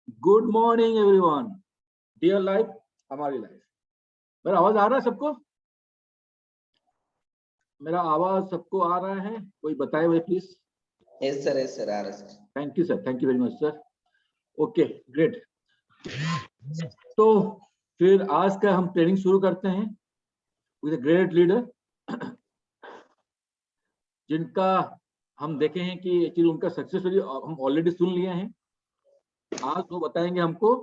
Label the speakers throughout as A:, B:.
A: Good morning everyone, dear life हमारी life. मेरा आवाज आ रहा है सबको? मेरा आवाज सबको आ रहा है? कोई बताए भाई please.
B: Yes sir, yes sir, आ रहा है sir.
A: Thank you sir, thank you very much sir. Okay great. तो फिर आज का हम ट्रेनिंग शुरू करते हैं विद अ ग्रेट लीडर जिनका हम देखे हैं कि एक्चुअली उनका सक्सेसफुली हम ऑलरेडी सुन लिए हैं। आज वो बताएंगे हमको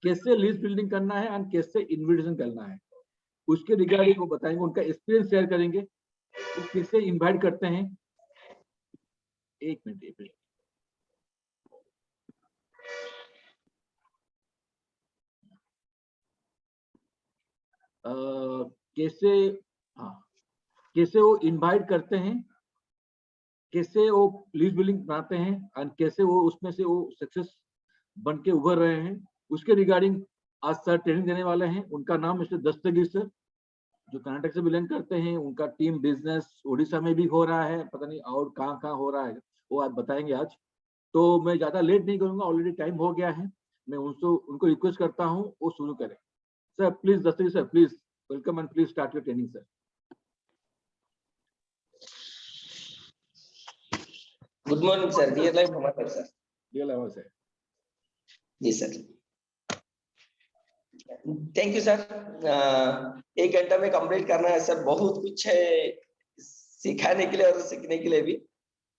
A: कैसे लिस्ट बिल्डिंग करना है एंड कैसे इन्विटेशन करना है, उसके रिगार्डिंग वो बताएंगे, उनका एक्सपीरियंस शेयर करेंगे, वो कैसे इनवाइट करते हैं। एक मिनट कैसे, हाँ, कैसे वो इनवाइट करते हैं, कैसे वो लिस्ट बिल्डिंग बनाते हैं एंड कैसे वो उसमें से वो सक्सेस बन के उभर रहे हैं, उसके रिगार्डिंग आज सर ट्रेनिंग देने वाले हैं। उनका नाम मिस्टर दस्तगीर सर, जो कर्नाटक से बिलोंग करते हैं। उनका टीम बिजनेस उड़ीसा में भी हो रहा है, पता नहीं और कहाँ कहाँ हो रहा है, वो आप बताएंगे आज। तो मैं ज्यादा लेट नहीं करूंगा, ऑलरेडी टाइम हो गया है। मैं उनको रिक्वेस्ट करता हूँ वो शुरू करें। Sir please, Dastagir sir please, welcome and please start your training sir.
B: Good morning sir, dear life हमारा सर।
A: Dear life sir.
B: जी सर, थैंक यू सर। 1 घंटा में कंप्लीट करना है सर, बहुत कुछ है सिखाने के लिए और सीखने के लिए भी।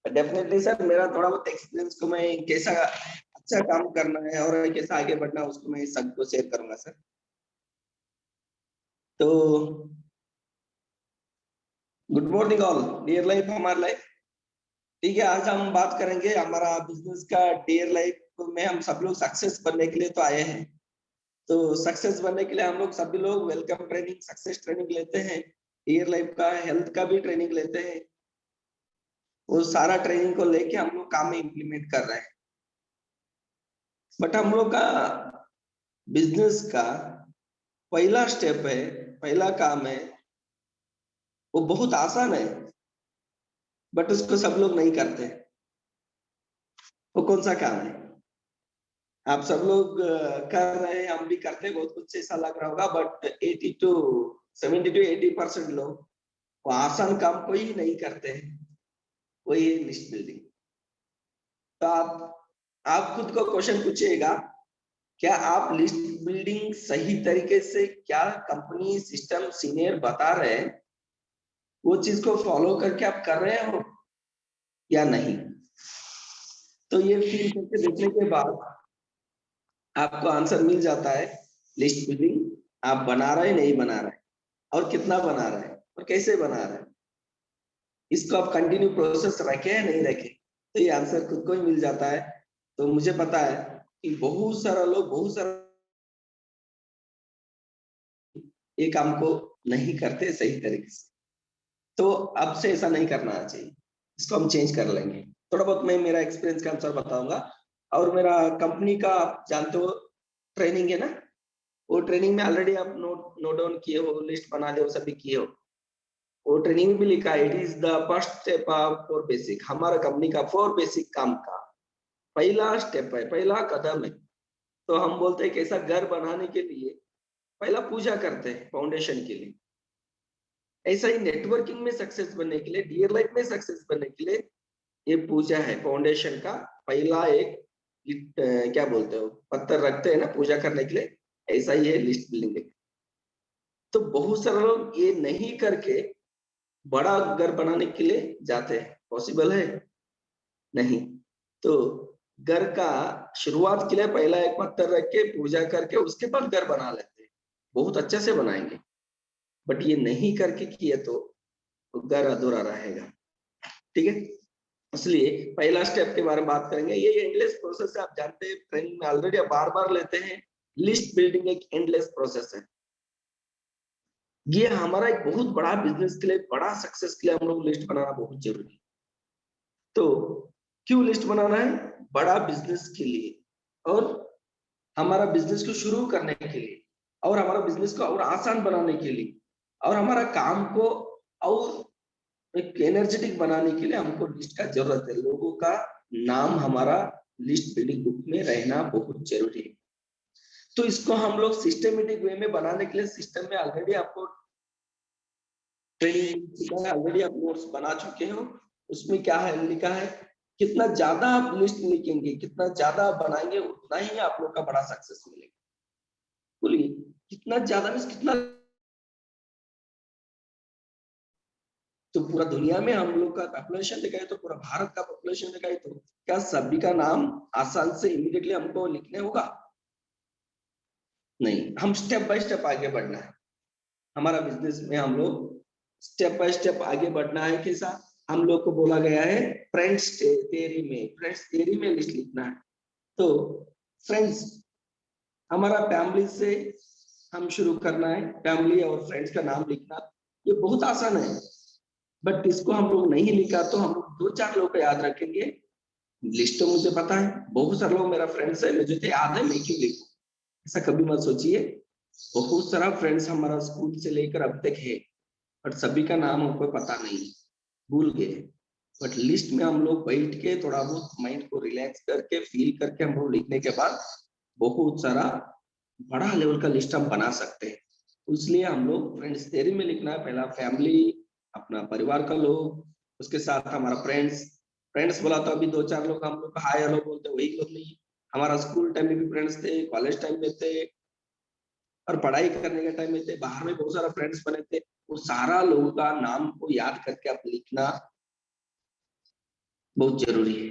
B: डेफिनेटली सर, मेरा थोड़ा बहुत एक्सपीरियंस को मैं कैसा अच्छा काम करना है और कैसा आगे बढ़ना है उसको मैं सबको शेयर करूंगा सर। तो good morning all, dear life हमारा लाइफ। ठीक है, आज हम बात करेंगे हमारा बिजनेस का डियर लाइफ में। हम सब लोग सक्सेस बनने के लिए तो आए हैं, तो सक्सेस बनने के लिए हम लोग सभी लोग वेलकम ट्रेनिंग, सक्सेस ट्रेनिंग लेते हैं, डियर लाइफ का, हेल्थ का भी ट्रेनिंग लेते हैं। वो सारा ट्रेनिंग को लेके हम लोग काम में इम्प्लीमेंट कर रहे हैं। बट हम लोग का बिजनेस का पहला स्टेप है, पहला काम है, वो बहुत आसान है बट उसको सब लोग नहीं करते। वो कौन सा काम है? आप सब लोग कर रहे हैं, हम भी करते हैं, बहुत कुछ ऐसा लग रहा होगा, बट 70 to 80% लोग वो आसान काम को ही नहीं करते हैं, वही है लिस्ट बिल्डिंग। तो आप खुद को क्वेश्चन पूछिएगा, क्या आप लिस्ट बिल्डिंग सही तरीके से, क्या कंपनी सिस्टम सीनियर बता रहे हैं वो चीज को फॉलो करके आप कर रहे हो या नहीं? तो ये फील करके देखने के बाद आपको आंसर मिल जाता है लिस्ट बिल्डिंग आप बना रहे, नहीं बना रहे, और कितना बना रहे हैं और कैसे बना रहे हैं। इसको आप कंटिन्यू प्रोसेस रखे या नहीं रखे, तो ये आंसर खुद को ही मिल जाता है। तो मुझे पता है कि बहुत सारा लोग बहुत सारा ये काम को नहीं करते सही तरीके से, तो अब से ऐसा नहीं करना चाहिए, इसको हम चेंज कर लेंगे। थोड़ा बहुत मैं मेरा एक्सपीरियंस का आंसर बताऊंगा, और मेरा कंपनी का आप जानते हो ट्रेनिंग है ना, वो ट्रेनिंग में ऑलरेडी आप नोट डाउन किए हो, लिस्ट बना लिया हो, सभी किए हो। वो ट्रेनिंग में भी लिखा है, it is the first step of for basic. हमारा कंपनी का 4 बेसिक काम का पहला स्टेप है, पहला कदम है। तो हम बोलते हैं कि ऐसा घर बनाने के लिए पहला पूजा करते हैं फाउंडेशन के लिए। ऐसा ही नेटवर्किंग में सक्सेस बनने के लिए, डियर लाइफ में सक्सेस बनने के लिए ये पूजा है, फाउंडेशन का पहला एक क्या बोलते हो, पत्थर रखते हैं ना पूजा करने के लिए, ऐसा ही है लिस्ट बिल्डिंग। तो बहुत सारे लोग ये नहीं करके बड़ा घर बनाने के लिए जाते हैं, पॉसिबल है नहीं। तो घर का शुरुआत के लिए पहला एक पत्थर रख के पूजा करके उसके बाद घर बना लेते हैं, बहुत अच्छे से बनाएंगे। बट ये नहीं करके किए तो घर अधूरा रहेगा, ठीक है। इसलिए पहला स्टेप के बारे में बात करेंगे। ये एंडलेस प्रोसेस है, आप जानते हैं, ट्रेनिंग में ऑलरेडी आप बार बार लेते हैं। लिस्ट बिल्डिंग एक एंडलेस प्रोसेस है। ये हमारा एक बहुत बड़ा बिजनेस के लिए, बड़ा सक्सेस के लिए हम लोग लिस्ट बनाना बहुत जरूरी है। तो क्यों लिस्ट बनाना है? बड़ा बिजनेस के लिए, और हमारा बिजनेस को शुरू करने के लिए, और हमारा बिजनेस को और आसान बनाने के लिए, और हमारा काम को और एक एनर्जेटिक बनाने के लिए हमको लिस्ट का जरूरत है। लोगों का नाम हमारा लिस्ट बिल्डिंग ग्रुप में रहना बहुत जरूरी है। तो इसको हम लोग सिस्टमेटिक वे में बनाने के लिए सिस्टम में ऑलरेडी आपको ट्रेनिंग ऑलरेडी आप नोट्स बना चुके हो। उसमें क्या है लिखा है, कितना ज्यादा आप लिस्ट लिखेंगे, कितना ज्यादा आप बनाएंगे, उतना ही आप लोग का बड़ा सक्सेस मिलेगा। बोलिए कितना ज्यादा मीन्स कितना, तो पूरा दुनिया में हम लोग का पॉपुलेशन देखा है तो पूरा भारत का पॉपुलेशन देखा है तो क्या सभी का नाम आसान से इमीडिएटली हमको लिखने होगा? नहीं, हम स्टेप बाय स्टेप आगे बढ़ना है। हमारा बिजनेस में हम लोग स्टेप बाय स्टेप आगे बढ़ना है। कैसा? हम लोग को बोला गया है फ्रेंड्स थियरी में लिस्ट लिखना है। तो फ्रेंड्स, हमारा फैमिली से हम शुरू करना है, फैमिली और फ्रेंड्स का नाम लिखना। ये बहुत आसान है, बट इसको हम लोग नहीं लिखा तो हम लोग 2-4 लोग को याद रखेंगे। लिस्ट तो मुझे पता है, बहुत सारे लोग मेरा फ्रेंड्स है, मुझे तो याद है, मैं क्यों लिखूं? ऐसा कभी मत सोचिए। बहुत सारा फ्रेंड्स हमारा स्कूल से लेकर अब तक है, बट सभी का नाम हमको पता नहीं, भूल गए। बट लिस्ट में हम लोग बैठ के थोड़ा बहुत माइंड को रिलैक्स करके फील करके हम लोग लिखने के बाद बहुत सारा बड़ा लेवल का लिस्ट हम बना सकते हैं। इसलिए हम लोग फ्रेंड्स थियरी में लिखना है। पहला फैमिली, अपना परिवार का लोग, उसके साथ हमारा फ्रेंड्स बोला तो अभी 2-4 लोग हम लोग हाय हेलो बोलते, वही लोग नहीं। हमारा स्कूल टाइम में भी फ्रेंड्स थे, कॉलेज टाइम में थे, और पढ़ाई करने के टाइम में थे, बाहर में बहुत सारा फ्रेंड्स बने थे। वो सारा लोगों का नाम को याद करके आप लिखना बहुत जरूरी है।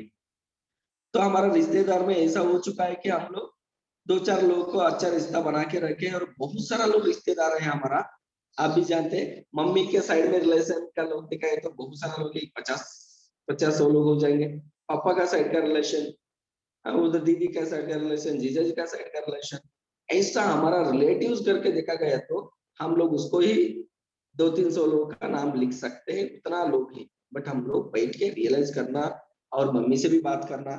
B: तो हमारा रिश्तेदार में ऐसा हो चुका है कि हम लोग 2-4 लोगों को अच्छा रिश्ता बना के रखे, और बहुत सारा लोग रिश्तेदार है हमारा। आप भी जानते हैं, मम्मी के साइड में रिलेशन का लोग दिखाए तो बहुत सारा लोग 50-100 लोग हो जाएंगे। पापा का साइड का रिलेशन, उधर दीदी का साइड का रिलेशन, जीजा जी का साइड का रिलेशन, ऐसा हमारा रिलेटिव्स करके देखा गया तो हम लोग उसको ही 200-300 लोगों का नाम लिख सकते हैं, उतना लोग ही। बट हम लोग बैठ के रियलाइज करना, और मम्मी से भी बात करना,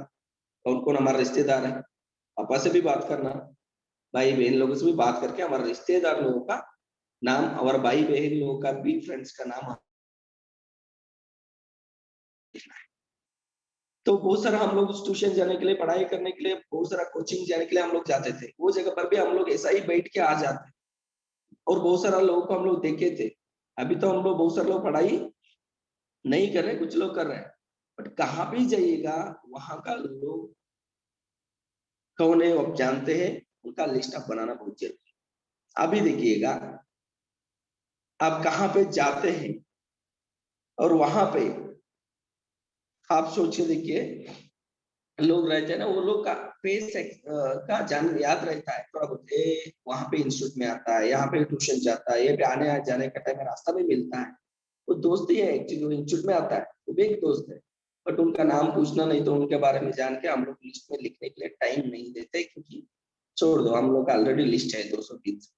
B: कौन कौन हमारा रिश्तेदार है, पापा से भी बात करना, भाई बहन लोगों से भी बात करके हमारे रिश्तेदार लोगों का नाम और भाई बहन लोगों का भी फ्रेंड्स का नाम लिखना है। तो बहुत सारा हम लोग ट्यूशन जाने के लिए, पढ़ाई करने के लिए, बहुत सारा कोचिंग जाने के लिए हम लोग जाते थे। वो जगह पर भी हम लोग ऐसा ही बैठ के आ जाते, और बहुत सारा लोगों को हम लोग देखे थे। अभी तो हम लोग बहुत सारे लोग पढ़ाई नहीं कर रहे, कुछ लोग कर रहे हैं, बट कहाँ भी जाइएगा वहां का लोग कौन है आप जानते हैं, उनका लिस्ट आप बनाना बहुत जरूरी है। अभी देखिएगा, आप कहाँ पे जाते हैं और वहां पे आप सोचिए, देखिए लोग रहते हैं ना, वो लोग का फेस का जान याद रहता है थोड़ा बहुत, वहां पे इंस्टीट्यूट में आता है, यहाँ पे ट्यूशन जाता है, ये पे आने जाने का टाइम रास्ता में मिलता है। वो दोस्त ही है एक्चुअली, वो इंस्टीट्यूट में आता है, वो भी एक दोस्त है। बट उनका नाम पूछना नहीं तो उनके बारे में जान के हम लोग लिस्ट में लिखने के लिए टाइम नहीं देते, क्योंकि छोड़ दो, हम लोग का ऑलरेडी लिस्ट है 200-300,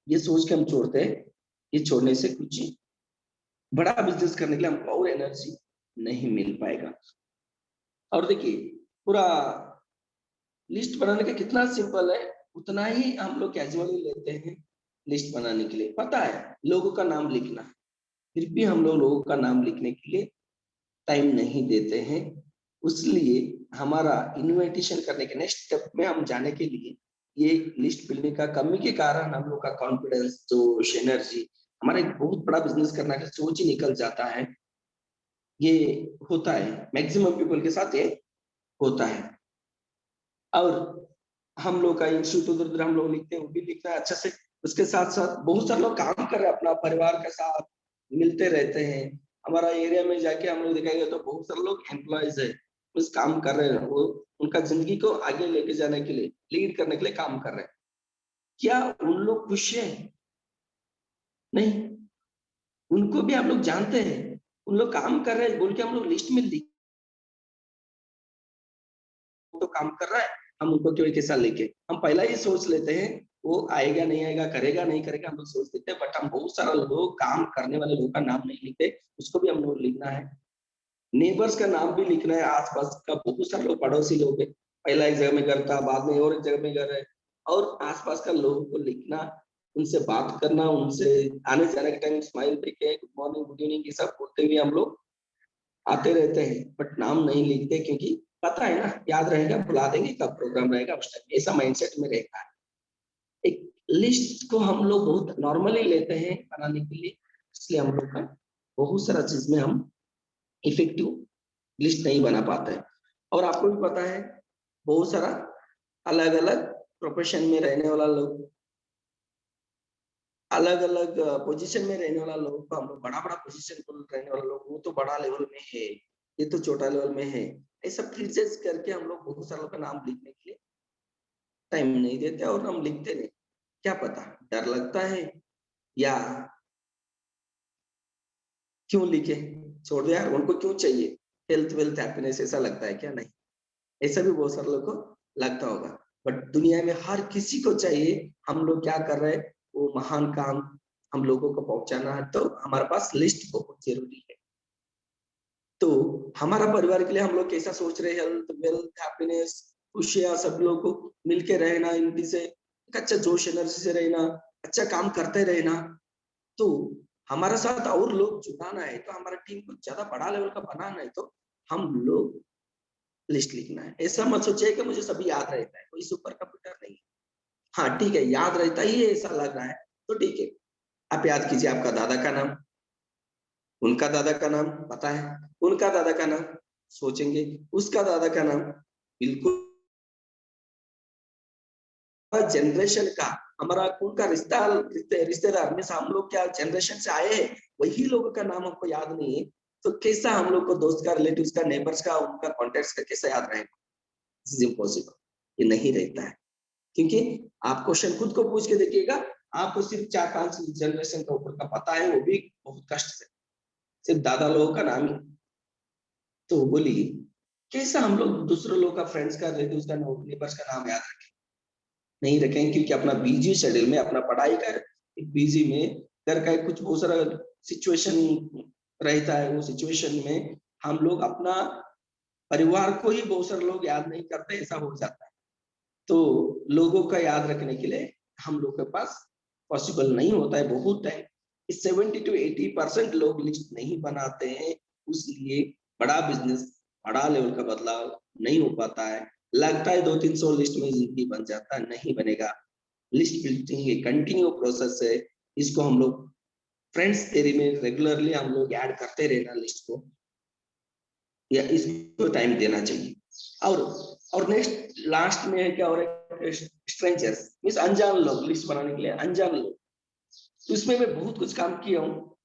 B: ये सोच के हम छोड़ते हैं। ये छोड़ने से कुछ बड़ा बिजनेस करने के लिए हमको और एनर्जी नहीं मिल पाएगा। और देखिए, पूरा लिस्ट बनाने का कितना सिंपल है, उतना ही हम लोग कैजुअली लेते हैं लिस्ट बनाने के लिए। पता है लोगों का नाम लिखना, फिर भी हम लोगों का नाम लिखने के लिए टाइम नहीं देते हैं। इसलिए हमारा इन्विटेशन करने के नेक्स्ट स्टेप में हम जाने के लिए ये लिस्ट बिल्डिंग का कमी के कारण हम लोग का कॉन्फिडेंस, जोश, एनर्जी, हमारा एक बहुत बड़ा बिजनेस करना का सोच ही निकल जाता है। ये होता है मैक्सिमम पीपल के साथ, ये होता है। और हम लोग का इंस्टीट्यूट उधर हम लोग लिखते हैं, वो भी लिखना है अच्छा से। उसके साथ साथ बहुत सारे लोग काम कर रहे हैं, अपना परिवार के साथ मिलते रहते हैं। हमारा एरिया में जाके हम लोग दिखाएंगे तो बहुत सारे लोग एम्प्लॉयज है, उस काम कर रहे हैं, वो उनका जिंदगी को आगे लेके जाने के लिए, लीड करने के लिए काम कर रहे हैं। क्या उन लोग खुश है? नहीं, उनको भी हम लोग जानते हैं, उन लोग काम कर रहे हैं बोल के हम लोग लिस्ट में लिख तो काम कर रहा है, हम उनको क्यों कैसा लेके, हम पहला ही सोच लेते हैं वो आएगा नहीं आएगा, करेगा नहीं करेगा, हम लोग सोच लेते हैं। बट हम बहुत सारा लोग, काम करने वाले लोगों का नाम नहीं लिखते, उसको भी हम लोग लिखना है। नेबर्स का नाम भी लिखना है, आसपास का बहुत सारे लोग पड़ोसी लोग हैं, पहला एक जगह में घर था, बाद में और एक जगह में घर है, और आसपास का लोगों को लिखना, उनसे बात करना, उनसे आने जाने के टाइम स्माइल देके गुड मॉर्निंग गुड इवनिंग ये सब बोलते हुए हम लोग आते रहते हैं, बट नाम नहीं लिखते, क्योंकि पता है ना, याद रहेगा, बुला देंगे कब प्रोग्राम रहेगा उस टाइम, ऐसा माइंडसेट में रहता है। एक लिस्ट को हम लोग बहुत नॉर्मली लेते हैं बनाने के लिए, इसलिए हम लोग का बहुत सारा चीज में हम इफेक्टिव लिस्ट नहीं बना पाते हैं। और आपको भी पता है बहुत सारा अलग अलग प्रोफेशन में रहने वाला लोग, अलग अलग पोजीशन में रहने वाला लोग को हम लोग बड़ा बड़ा पोजीशन पर रहने वाला लोग, वो तो बड़ा लेवल में है, ये तो छोटा लेवल में है, ऐसा फ्रीजेस करके हम लोग बहुत सारे लोग का नाम लिखने के लिए टाइम नहीं देते और हम लिखते नहीं। क्या पता डर लगता है या क्यों लिखे, छोड़ दो यार, उनको क्यों चाहिए हेल्थ वेल्थ हैप्पीनेस, ऐसा लगता है क्या? नहीं, ऐसा भी बहुत सारे लोगों को लगता होगा। बट दुनिया में हर किसी को चाहिए। हम लोग क्या कर रहे हैं, वो महान काम हम लोगों को पहुंचाना है, तो हमारे पास लिस्ट बहुत जरूरी है। तो हमारा परिवार के लिए हम लोग कैसा सोच रहे हैं, हेल्थ वेल्थ हैप्पीनेस, खुशियां, सब लोग को मिलके रहना, इनकी से एक अच्छा जोश एनर्जी से रहना, अच्छा काम करते रहना। तो हमारे साथ और लोग जुटाना है, तो हमारा टीम को ज्यादा बड़ा लेवल का बनाना है, तो हम लोग लिस्ट लिखना है। ऐसा मत सोचिए कि मुझे सभी याद रहता है, कोई सुपर कंप्यूटर नहीं है। हाँ ठीक है, याद रहता ही है ऐसा लग रहा है तो ठीक है, आप याद कीजिए आपका दादा का नाम, उनका दादा का नाम पता है, उनका दादा का नाम सोचेंगे, उसका दादा का नाम, बिल्कुल जनरेशन का हमारा कौन का रिश्तेदार में हम लोग क्या जनरेशन से आए हैं, वही लोगों का नाम हमको याद नहीं है, तो कैसा हम लोग को दोस्त का, रिलेटिव्स का, नेबर्स का, उनका कॉन्टेक्ट का कैसा याद रहेगा? दिस इज इम्पॉसिबल, ये नहीं रहता है। क्योंकि आप क्वेश्चन खुद को पूछ के देखिएगा, आपको सिर्फ 4-5 जनरेशन का ऊपर का पता है, वो भी बहुत कष्ट से, सिर्फ दादा लोगों का नाम ही। तो बोलिए कैसा हम लोग दूसरे लोगों का, फ्रेंड्स का, रिलेटिव्स का, नेबर्स का नाम याद रखें? नहीं रखेंगे, क्योंकि अपना बिजी शेड्यूल में, अपना पढ़ाई का बिजी में, घर का कुछ बहुत सारा सिचुएशन रहता है, वो सिचुएशन में हम लोग अपना परिवार को ही बहुत सारे लोग याद नहीं करते, ऐसा हो जाता है। तो लोगों का याद रखने के लिए हम लोग के पास पॉसिबल नहीं होता है बहुत टाइम। 70-80% लोग लिस्ट नहीं बनाते हैं, उसलिए बड़ा बिजनेस, बड़ा लेवल का बदलाव नहीं हो पाता है। लगता है 200-300 लिस्ट में जिंदगी बन जाता है, नहीं बनेगा। लिस्ट बिल्डिंग एक कंटिन्यू प्रोसेस है, इसको हम लोग फ्रेंड्स तेरी में रेगुलरली हम लोग ऐड करते रहना लिस्ट को, या इसको टाइम देना चाहिए। और नेक्स्ट लास्ट में है क्या, और स्ट्रेंजर्स मींस अनजान लोग, लिस्ट बनाने के लिए अनजान लोग, तो इसमें मैं बहुत कुछ काम किया हूँ,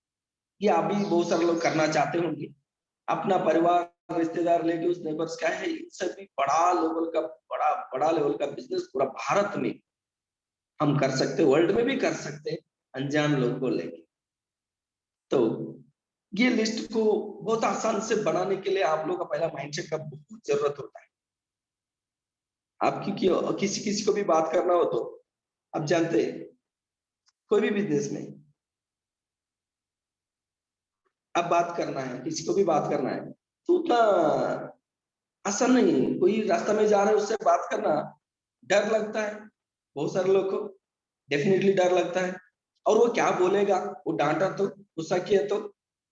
B: ये अभी बहुत सारे लोग करना चाहते होंगे। अपना परिवार, रिश्तेदार, रिलेटिव्स, नेबर्स क्या है, इन सभी बड़ा लेवल का, बड़ा लेवल का बिजनेस पूरा भारत में हम कर सकते, वर्ल्ड में भी कर सकते, अनजान लोग को लेके। तो ये लिस्ट को बहुत आसान से बनाने के लिए आप लोग का पहला माइंडसेट का बहुत जरूरत होता है। आप किसी किसी को भी बात करना हो तो आप जानते हैं, कोई भी बिजनेस में अब बात करना है, किसी को भी बात करना है, तो उतना आसान नहीं है। कोई रास्ता में जा रहा है, उससे बात करना डर लगता है, बहुत सारे लोग को डेफिनेटली डर लगता है। और वो क्या बोलेगा, वो डांटा तो, गुस्सा किया तो,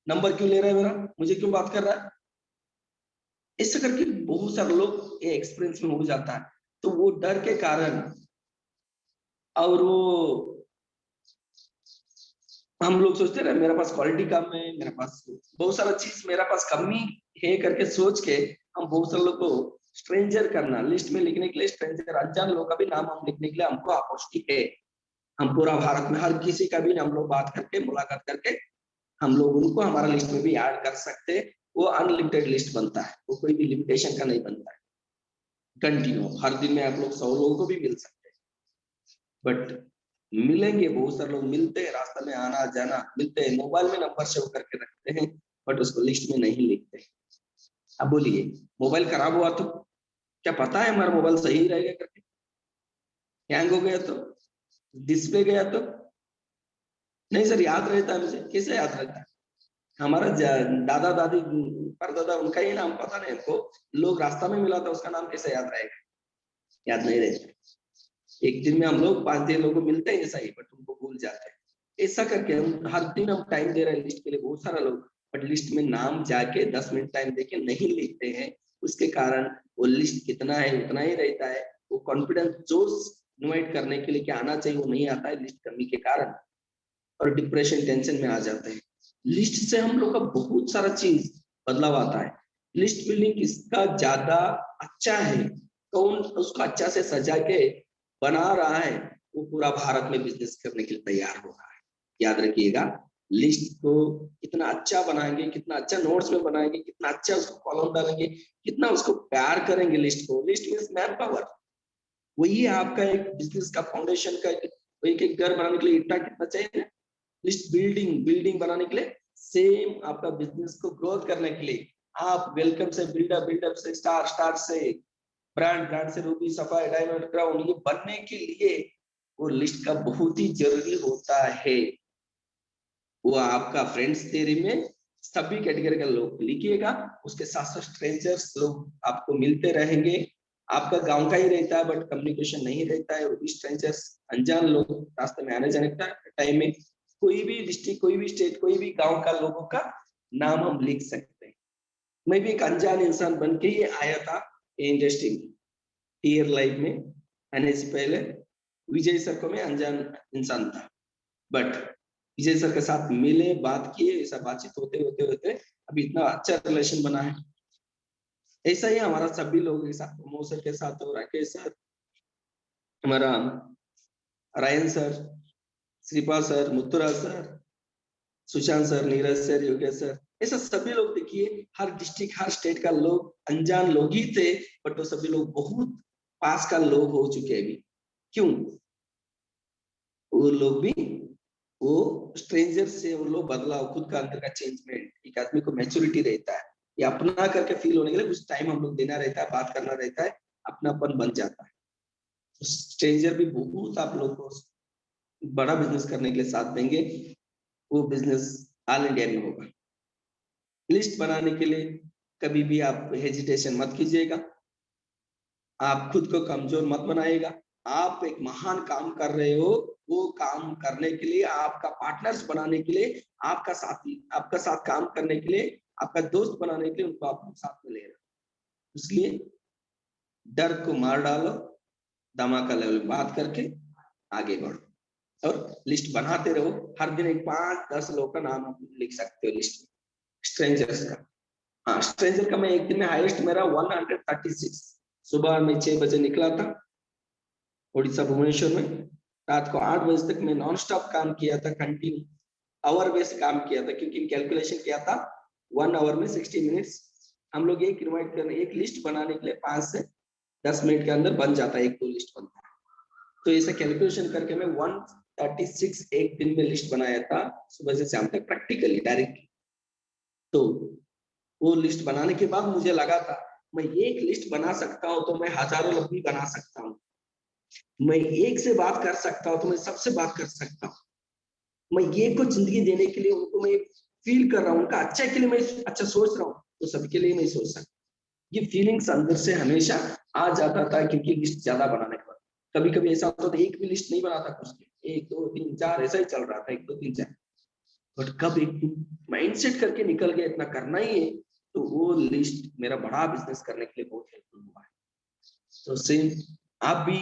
B: नंबर क्यों ले रहा है मेरा, मुझे क्यों बात कर रहा है, ऐसा करके बहुत सारे लोग ये एक्सपीरियंस में हो जाता है। तो वो डर के कारण, और वो हम लोग सोचते रहे मेरे पास क्वालिटी कम है, मेरे पास बहुत सारा चीज मेरा पास कमी है करके सोच के हम बहुत सारे लोग को स्ट्रेंजर करना, लिस्ट में लिखने के लिए स्ट्रेंजर, अनजान लोगों का भी नाम हम लिखने के लिए हमको अपॉर्चुनिटी है। हम पूरा भारत में हर किसी का भी हम लोग बात करके, मुलाकात करके हम लोग उनको हमारा लिस्ट में भी ऐड कर सकते हैं। वो अनलिमिटेड लिस्ट बनता है, वो कोई भी लिमिटेशन का नहीं बनता है। कंटिन्यू हर दिन में आप लोग 100 लोगों को भी मिल सकते हैं, बट मिलेंगे, बहुत सारे लोग मिलते हैं, रास्ते में आना जाना मिलते हैं, मोबाइल में नंबर सेव करके रखते हैं, बट उसको लिस्ट में नहीं लिखते। अब बोलिए मोबाइल खराब हुआ तो क्या पता है हमारा मोबाइल सही रहेगा करके? हैंग हो गया तो, डिस्प्ले गया तो, नहीं सर याद रहता है मुझे, कैसे याद रहता है? हमारा दादा दादी परदादा उनका ही नाम पता नहीं हमको, लोग रास्ता में मिला था उसका नाम कैसे याद रहेगा? याद नहीं रहता। एक दिन में हम लोग 5 दिन लोगों को मिलते हैं ऐसा ही, बट उनको भूल जाते हैं। ऐसा करके हम हर दिन हम टाइम दे रहे हैं लिस्ट के लिए, बहुत सारा लोग, बट लिस्ट में नाम जाके 10 मिनट टाइम देके नहीं लिखते हैं, उसके कारण वो लिस्ट कितना है उतना ही रहता है। वो कॉन्फिडेंस जोश इन्वाइट करने के लिए क्या आना चाहिए वो नहीं आता है लिस्ट कमी के कारण, और डिप्रेशन टेंशन में आ जाते हैं। लिस्ट से हम लोग का बहुत सारा चीज बदलाव आता है। लिस्ट बिल्डिंग किसका ज्यादा अच्छा है, कौन उसको अच्छा से सजा के बना रहा है, वो पूरा भारत में बिजनेस करने के लिए तैयार हो रहा है। याद रखिएगा, लिस्ट को कितना अच्छा बनाएंगे, कितना अच्छा नोट्स में बनाएंगे, कितना अच्छा उसको कॉलम डालेंगे, कितना उसको प्यार करेंगे लिस्ट को। List means man power. वही आपका एक बिजनेस का फाउंडेशन का एक घर बनाने के लिए ईंटा कितना चाहिए ना, लिस्ट बिल्डिंग बनाने के लिए सेम आपका बिजनेस को ग्रोथ करने के लिए आप वेलकम से बिल्डअप से स्टार से ब्रांड से रूबी सफाई डायमंड क्राउन ये बनने के लिए वो लिस्ट का बहुत ही जरूरी होता है। वो आपका फ्रेंड्स थ्योरी में सभी कैटेगरी का लोग लिखिएगा, उसके साथ साथ स्ट्रेंजर्स लोग आपको मिलते रहेंगे। आपका गांव का ही रहता है बट कम्युनिकेशन नहीं रहता है, वो भी स्ट्रेंजर्स अनजान लोग रास्ते में आने जाने का टाइम में कोई भी डिस्ट्रिक्ट कोई भी स्टेट कोई भी गांव का लोगों का नाम हम लिख सकते हैं। मैं भी एक अनजान इंसान बन के ही आया था इंडस्ट्री में टीयर लाइफ में आने से पहले। विजय सर को मैं अनजान इंसान था, बट विजय सर के साथ मिले बात किए, ऐसा बातचीत होते अभी इतना अच्छा रिलेशन बना है। ऐसा ही हमारा सभी लोगों के साथ, प्रमोद सर के साथ और राकेश सर, हमारा Ryan sir, Shripal sir, Muthuraj sir, Sushant sir, Neeraj sir, Yogesh sir, ऐसा सभी लोग देखिए हर डिस्ट्रिक्ट हर स्टेट का लोग अनजान लोग ही थे, बट वो सभी लोग बहुत पास का लोग हो चुके हैं अभी। क्यों? वो लोग भी वो स्ट्रेंजर से वो लोग बदलाव खुद का अंदर का चेंजमेंट, एक आदमी को मैच्योरिटी रहता है, ये अपना करके फील होने के लिए कुछ टाइम हम लोग देना रहता है, बात करना रहता है, अपनापन बन जाता है। तो स्ट्रेंजर भी बहुत आप लोग को बड़ा बिजनेस करने के लिए साथ देंगे, वो बिजनेस ऑल इंडिया में होगा। लिस्ट बनाने के लिए कभी भी आप हेजिटेशन मत कीजिएगा, आप खुद को कमजोर मत बनाइएगा। आप एक महान काम कर रहे हो, वो काम करने के लिए आपका पार्टनर्स बनाने के लिए आपका साथी आपका साथ काम करने के लिए आपका दोस्त बनाने के लिए उनको आप साथ में ले रहे हो। इसलिए डर को मार डालो, धमाका लेवल में बात करके आगे बढ़ो और लिस्ट बनाते रहो। हर दिन एक 5-10 लोगों का नाम आप लिख सकते हो लिस्ट में, स्ट्रेंजर्स का। हाँ, स्ट्रेंजर का मैं एक दिन में हाईएस्ट मेरा 136। सुबह में 6 बजे निकला था उड़ीसा भुवनेश्वर में, रात को 8 बजे तक मैं नॉन स्टॉप काम किया था, कंटिन्यू आवर बेस काम किया था, क्योंकि कैलकुलेशन किया था 1 आवर में 60 मिनट्स हम लोग एक इन्वाइट करने एक लिस्ट बनाने के लिए 5 से 10 मिनट के अंदर बन जाता है, 1-2 लिस्ट बनता है। तो ऐसा कैलकुलेशन करके मैं 136 एक दिन में लिस्ट बनाया था सुबह से शाम तक प्रैक्टिकली डायरेक्टली। तो वो लिस्ट बनाने के बाद मुझे लगा था मैं एक लिस्ट बना सकता हूँ तो मैं हजारों लोग भी बना सकता हूँ, मैं एक से बात कर सकता हूँ तो मैं सबसे बात कर सकता हूँ, मैं ये को जिंदगी देने के लिए उनको मैं फील कर रहा हूँ, उनका अच्छा के लिए मैं अच्छा सोच रहा हूँ तो सबके लिए मैं सोच सकता हूँ। ये फीलिंग्स अंदर से हमेशा आ जाता था, क्योंकि लिस्ट ज्यादा बनाने के बाद कभी कभी ऐसा होता था एक भी लिस्ट नहीं बनाता कुछ, 1 2 3 4 ऐसा ही चल रहा था, 1 2 3 4, बट कब एक माइंडसेट करके निकल गया इतना करना ही है, तो वो लिस्ट मेरा बड़ा बिजनेस करने के लिए बहुत हेल्पफुल हुआ है। तो सेम आप भी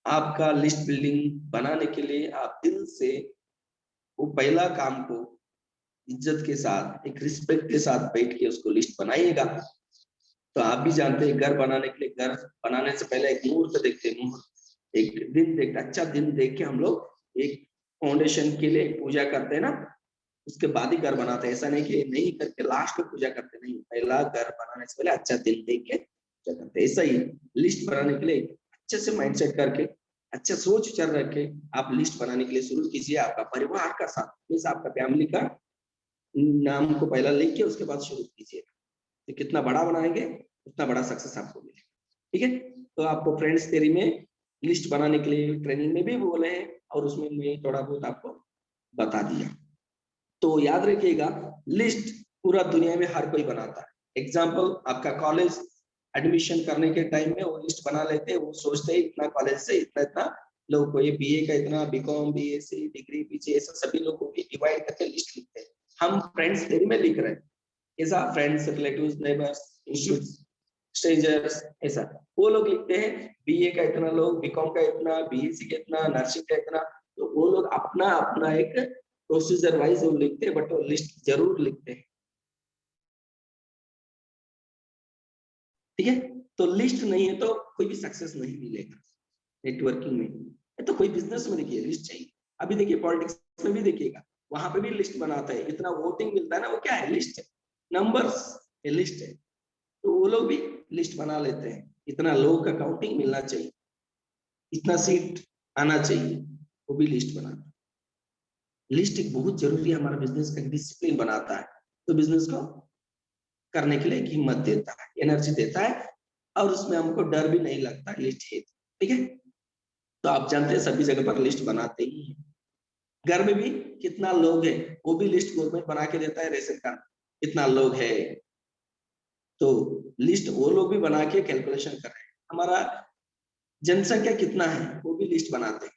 B: आपका लिस्ट बिल्डिंग बनाने के लिए आप दिल से वो पहला काम को इज्जत के साथ एक रिस्पेक्ट के साथ बैठ के उसको लिस्ट बनाइएगा। तो आप भी जानते हैं घर बनाने के लिए, घर बनाने से पहले एक मुहूर्त देखते हैं, मुहूर्त एक दिन देखते, अच्छा दिन देख के हम लोग एक फाउंडेशन के लिए पूजा करते हैं ना, उसके बाद ही घर बनाते हैं। ऐसा नहीं कि नहीं करके लास्ट में पूजा करते, नहीं, पहला घर बनाने से पहले अच्छा दिन देख के पूजा करते। ऐसा ही लिस्ट बनाने के लिए अच्छे से माइंडसेट करके अच्छा सोच विचार रख के आप लिस्ट बनाने के लिए शुरू कीजिए। आपका परिवार का साथ, मीन्स आपका फैमिली का नाम को पहला लिख के उसके बाद शुरू कीजिए, तो कितना बड़ा बनाएंगे उतना बड़ा सक्सेस आपको मिलेगा। ठीक है, तो आपको फ्रेंड्स थ्योरी में लिस्ट बनाने के लिए ट्रेनिंग में भी बोले हैं और उसमें मैं थोड़ा बहुत आपको बता दिया। तो याद रखिएगा, लिस्ट पूरा दुनिया में हर कोई बनाता है। एग्जाम्पल, आपका कॉलेज एडमिशन करने के टाइम में वो लिस्ट बना लेते हैं, वो सोचते हैं इतना कॉलेज से इतना इतना लोग को, ये बीए का इतना, बीकॉम बीएससी डिग्री पीछे ऐसा सभी लोगों की डिवाइड करके लिस्ट लिखते हैं। हम फ्रेंड्स थ्योरी में लिख रहे हैं, ऐसा friends relatives neighbours institutes strangers, ऐसा वो लोग लिखते हैं। बीए का इतना लोग, बीकॉम का इतना, बीएससी का इतना, नर्सिंग का इतना, तो वो लोग अपना अपना एक प्रोसीजर वाइज वो लिखते हैं, बट वो लिस्ट जरूर लिखते हैं। ठीक है, तो लिस्ट नहीं है तो कोई भी सक्सेस नहीं मिलेगा नेटवर्किंग में। तो कोई बिजनेस में देखिए लिस्ट चाहिए। अभी देखिए पॉलिटिक्स में भी देखिएगा, वहां पे भी लिस्ट बनाता है, इतना वोटिंग मिलता है ना, वो क्या है, लिस्ट है, नंबर्स ये लिस्ट है। तो वो लोग भी लिस्ट बना लेते हैं, इतना लोग का काउंटिंग मिलना चाहिए, इतना सीट आना चाहिए, वो भी लिस्ट बनाता है। लिस्ट एक बहुत जरूरी है, हमारा बिजनेस का डिसिप्लिन बनाता है, तो बिजनेस को करने के लिए एक हिम्मत देता है, एनर्जी देता है, और उसमें हमको डर भी नहीं लगता लिस्ट है। ठीक है, तो आप जानते हैं सभी जगह पर लिस्ट बनाते ही हैं। घर में भी कितना लोग है वो भी लिस्ट गवर्नमेंट बना के देता है, रेशन कार्ड कितना लोग है, तो लिस्ट वो लोग भी बना के कैलकुलेशन कर रहे हैं। हमारा जनसंख्या कितना है वो भी लिस्ट बनाते हैं।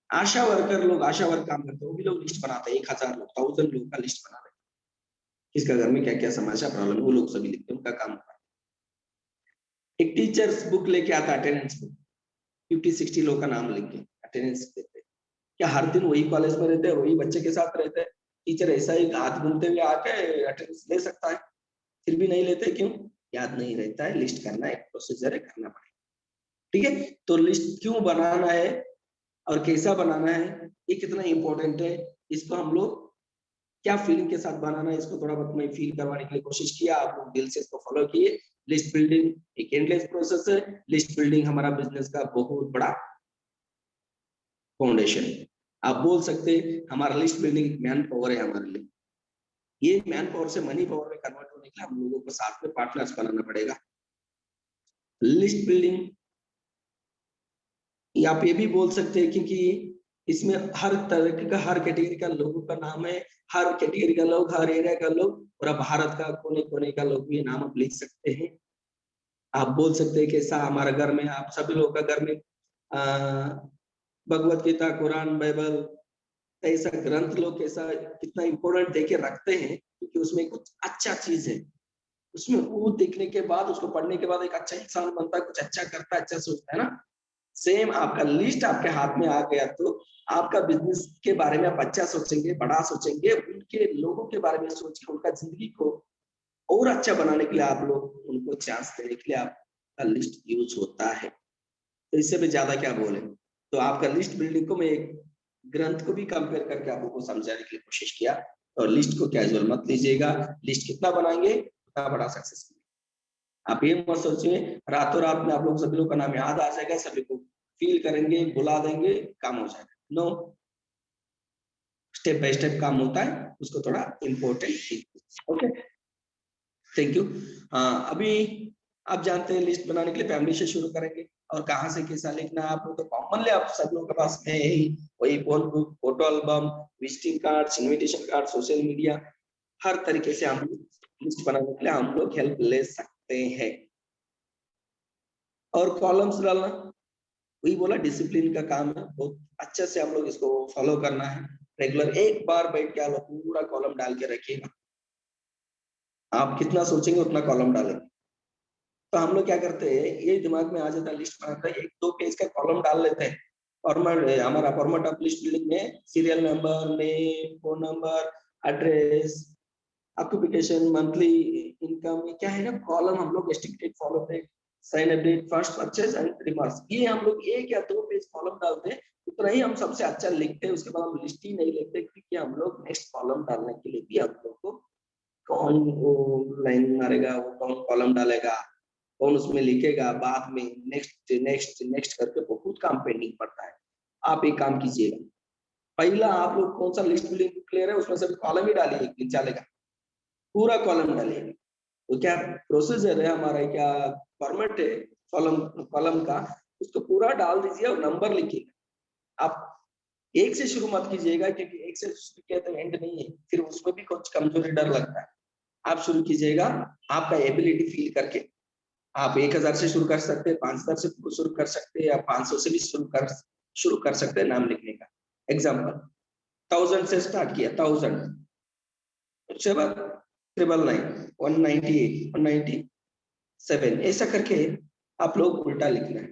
B: आशा वर्कर लोग, आशा वर्क काम करते हैं, वो भी लोग लिस्ट बनाते हैं, 1000 लोग, 1000 लोग का लिस्ट बना रहे हैं, किसका घर में क्या क्या समस्या प्रॉब्लम, वो लोग सभी लिखते हैं, उनका काम होता है। एक टीचर्स बुक लेके आता है, अटेंडेंस बुक, 50-60 लोग का नाम लिख के अटेंडेंस देते हैं। क्या हर दिन वही कॉलेज में रहते हैं, वही बच्चे के साथ रहते हैं? टीचर ऐसा ही हाथ घूमते हुए आके अटेंडेंस ले सकता है, फिर भी नहीं लेते, क्यों? याद नहीं रहता है, लिस्ट करना एक प्रोसीजर है, करना पड़ेगा। ठीक है, तो लिस्ट क्यों बनाना है और कैसा बनाना है, ये कितना इंपॉर्टेंट है, इसको हम लोग क्या फीलिंग के साथ बनाना है, इसको थोड़ा बहुत मैं फील करवाने के लिए कोशिश किया, आप लोग दिल से इसको फॉलो किए। लिस्ट बिल्डिंग एक एंडलेस प्रोसेस है, लिस्ट बिल्डिंग हमारा बिजनेस का बहुत बड़ा फाउंडेशन है। आप बोल सकते हैं हमारा लिस्ट बिल्डिंग मैन पावर है हमारे लिए, ये मैन पावर से मनी पावर में कन्वर्ट होने के लिए हम लोगों को साथ में पार्टनर्स बनाना पड़ेगा। लिस्ट बिल्डिंग आप ये भी बोल सकते हैं क्योंकि इसमें हर तरह का, हर कैटेगरी का लोगों का नाम है, हर कैटेगरी का लोग, हर एरिया का लोग, और अब भारत का कोने कोने का लोग भी नाम आप लिख सकते हैं। आप बोल सकते हैं कैसा हमारा घर में, आप सभी लोगों का घर में भगवत गीता, कुरान, बाइबल, ऐसा ग्रंथ लोग कैसा कितना इंपॉर्टेंट देके रखते हैं, क्योंकि उसमें कुछ अच्छा चीज है, उसमें वो देखने के बाद, उसको पढ़ने के बाद एक अच्छा इंसान बनता है, कुछ अच्छा करता है, अच्छा सोचता है ना। सेम आपका लिस्ट आपके हाथ में आ गया तो आपका बिजनेस के बारे में आप अच्छा सोचेंगे, बड़ा सोचेंगे, उनके लोगों के बारे में सोचिए, उनका जिंदगी को और अच्छा बनाने के लिए आप लोग उनको चांस देने के लिए आपका लिस्ट यूज होता है। तो इससे भी ज्यादा क्या बोले, तो आपका लिस्ट बिल्डिंग को मैं एक ग्रंथ को भी कंपेयर करके आप लोगों को समझाने के लिए कोशिश किया। और लिस्ट को कैजुअल मत लीजिएगा, लिस्ट कितना बनाएंगे उतना बड़ा सक्सेस। आप ये मत सोचिए रातों रात में आप लोग सभी लोग का नाम याद आ जाएगा, सभी को फील करेंगे, बुला देंगे, काम हो जाएगा। नो, स्टेप बाय स्टेप काम होता है, उसको थोड़ा इम्पोर्टेंट। Okay, thank you. अभी आप जानते हैं लिस्ट बनाने के लिए फैमिली से शुरू करेंगे, और कहाँ से कैसा लिखना है आप लोग तो कॉमनली आप सब लोगों के पास है ही, वही phone book, photo album, visiting cards, invitation card, social media, हर तरीके से हम लिस्ट बनाने के लिए हम लोग हेल्प ले सकते हैं। और कॉलम्स डालना, वही बोला डिसिप्लिन का काम है, बहुत अच्छे से हम लोग इसको फॉलो करना है। रेगुलर एक बार बैठ के आप लोग पूरा कॉलम डाल के रखिएगा, आप कितना सोचेंगे उतना कॉलम डालेंगे। तो हम लोग क्या करते हैं, ये दिमाग में आ जाता है, लिस्ट बनाता है, 1-2 पेज का कॉलम डाल लेते हैं। फॉर्मेट, हमारा फॉर्मेट ऑफ लिस्ट बिल्डिंग में serial number, name, phone number, address, occupation, monthly income, क्या है ना कॉलम हम लोग एस्टिमेटेड फॉलो पे, sign update, first purchase and remarks, ये हम लोग 1 या 2 पेज कॉलम डालते हैं, उतना ही हम सबसे अच्छा लिखते हैं। उसके बाद हम लिस्ट ही नहीं लिखते, क्योंकि हम लोग नेक्स्ट कॉलम डालने के लिए भी हम लोग को कौन वो लाइन मारेगा, वो कौन कॉलम डालेगा, कौन उसमें लिखेगा, बाद में नेक्स्ट नेक्स्ट नेक्स्ट करके बहुत काम पेंडिंग पड़ता है। आप एक काम कीजिएगा, पहला आप लोग कौन सा लिस्ट बिल्डिंग क्लियर है उसमें से कॉलम ही डालिए, एक चलेगा, पूरा कॉलम डालिए। तो क्या प्रोसीजर है हमारा, क्या फॉर्मेट है कॉलम कॉलम का, उसको पूरा डाल दीजिए और नंबर लिखिएगा। आप 1 से शुरू मत कीजिएगा, क्योंकि 1 से शुरू किया तो एंड नहीं है, फिर उसमें भी कुछ कमजोरी डर लगता है। आप शुरू कीजिएगा आपका एबिलिटी फील करके, आप 1000 से शुरू कर सकते हैं, 5000 से शुरू कर सकते हैं, या 500 से भी शुरू कर सकते हैं नाम लिखने का। एग्जाम्पल 1000 से स्टार्ट किया, 1000, उसके बाद 999, 198, 190, 7 ऐसा करके आप लोग उल्टा लिखना है,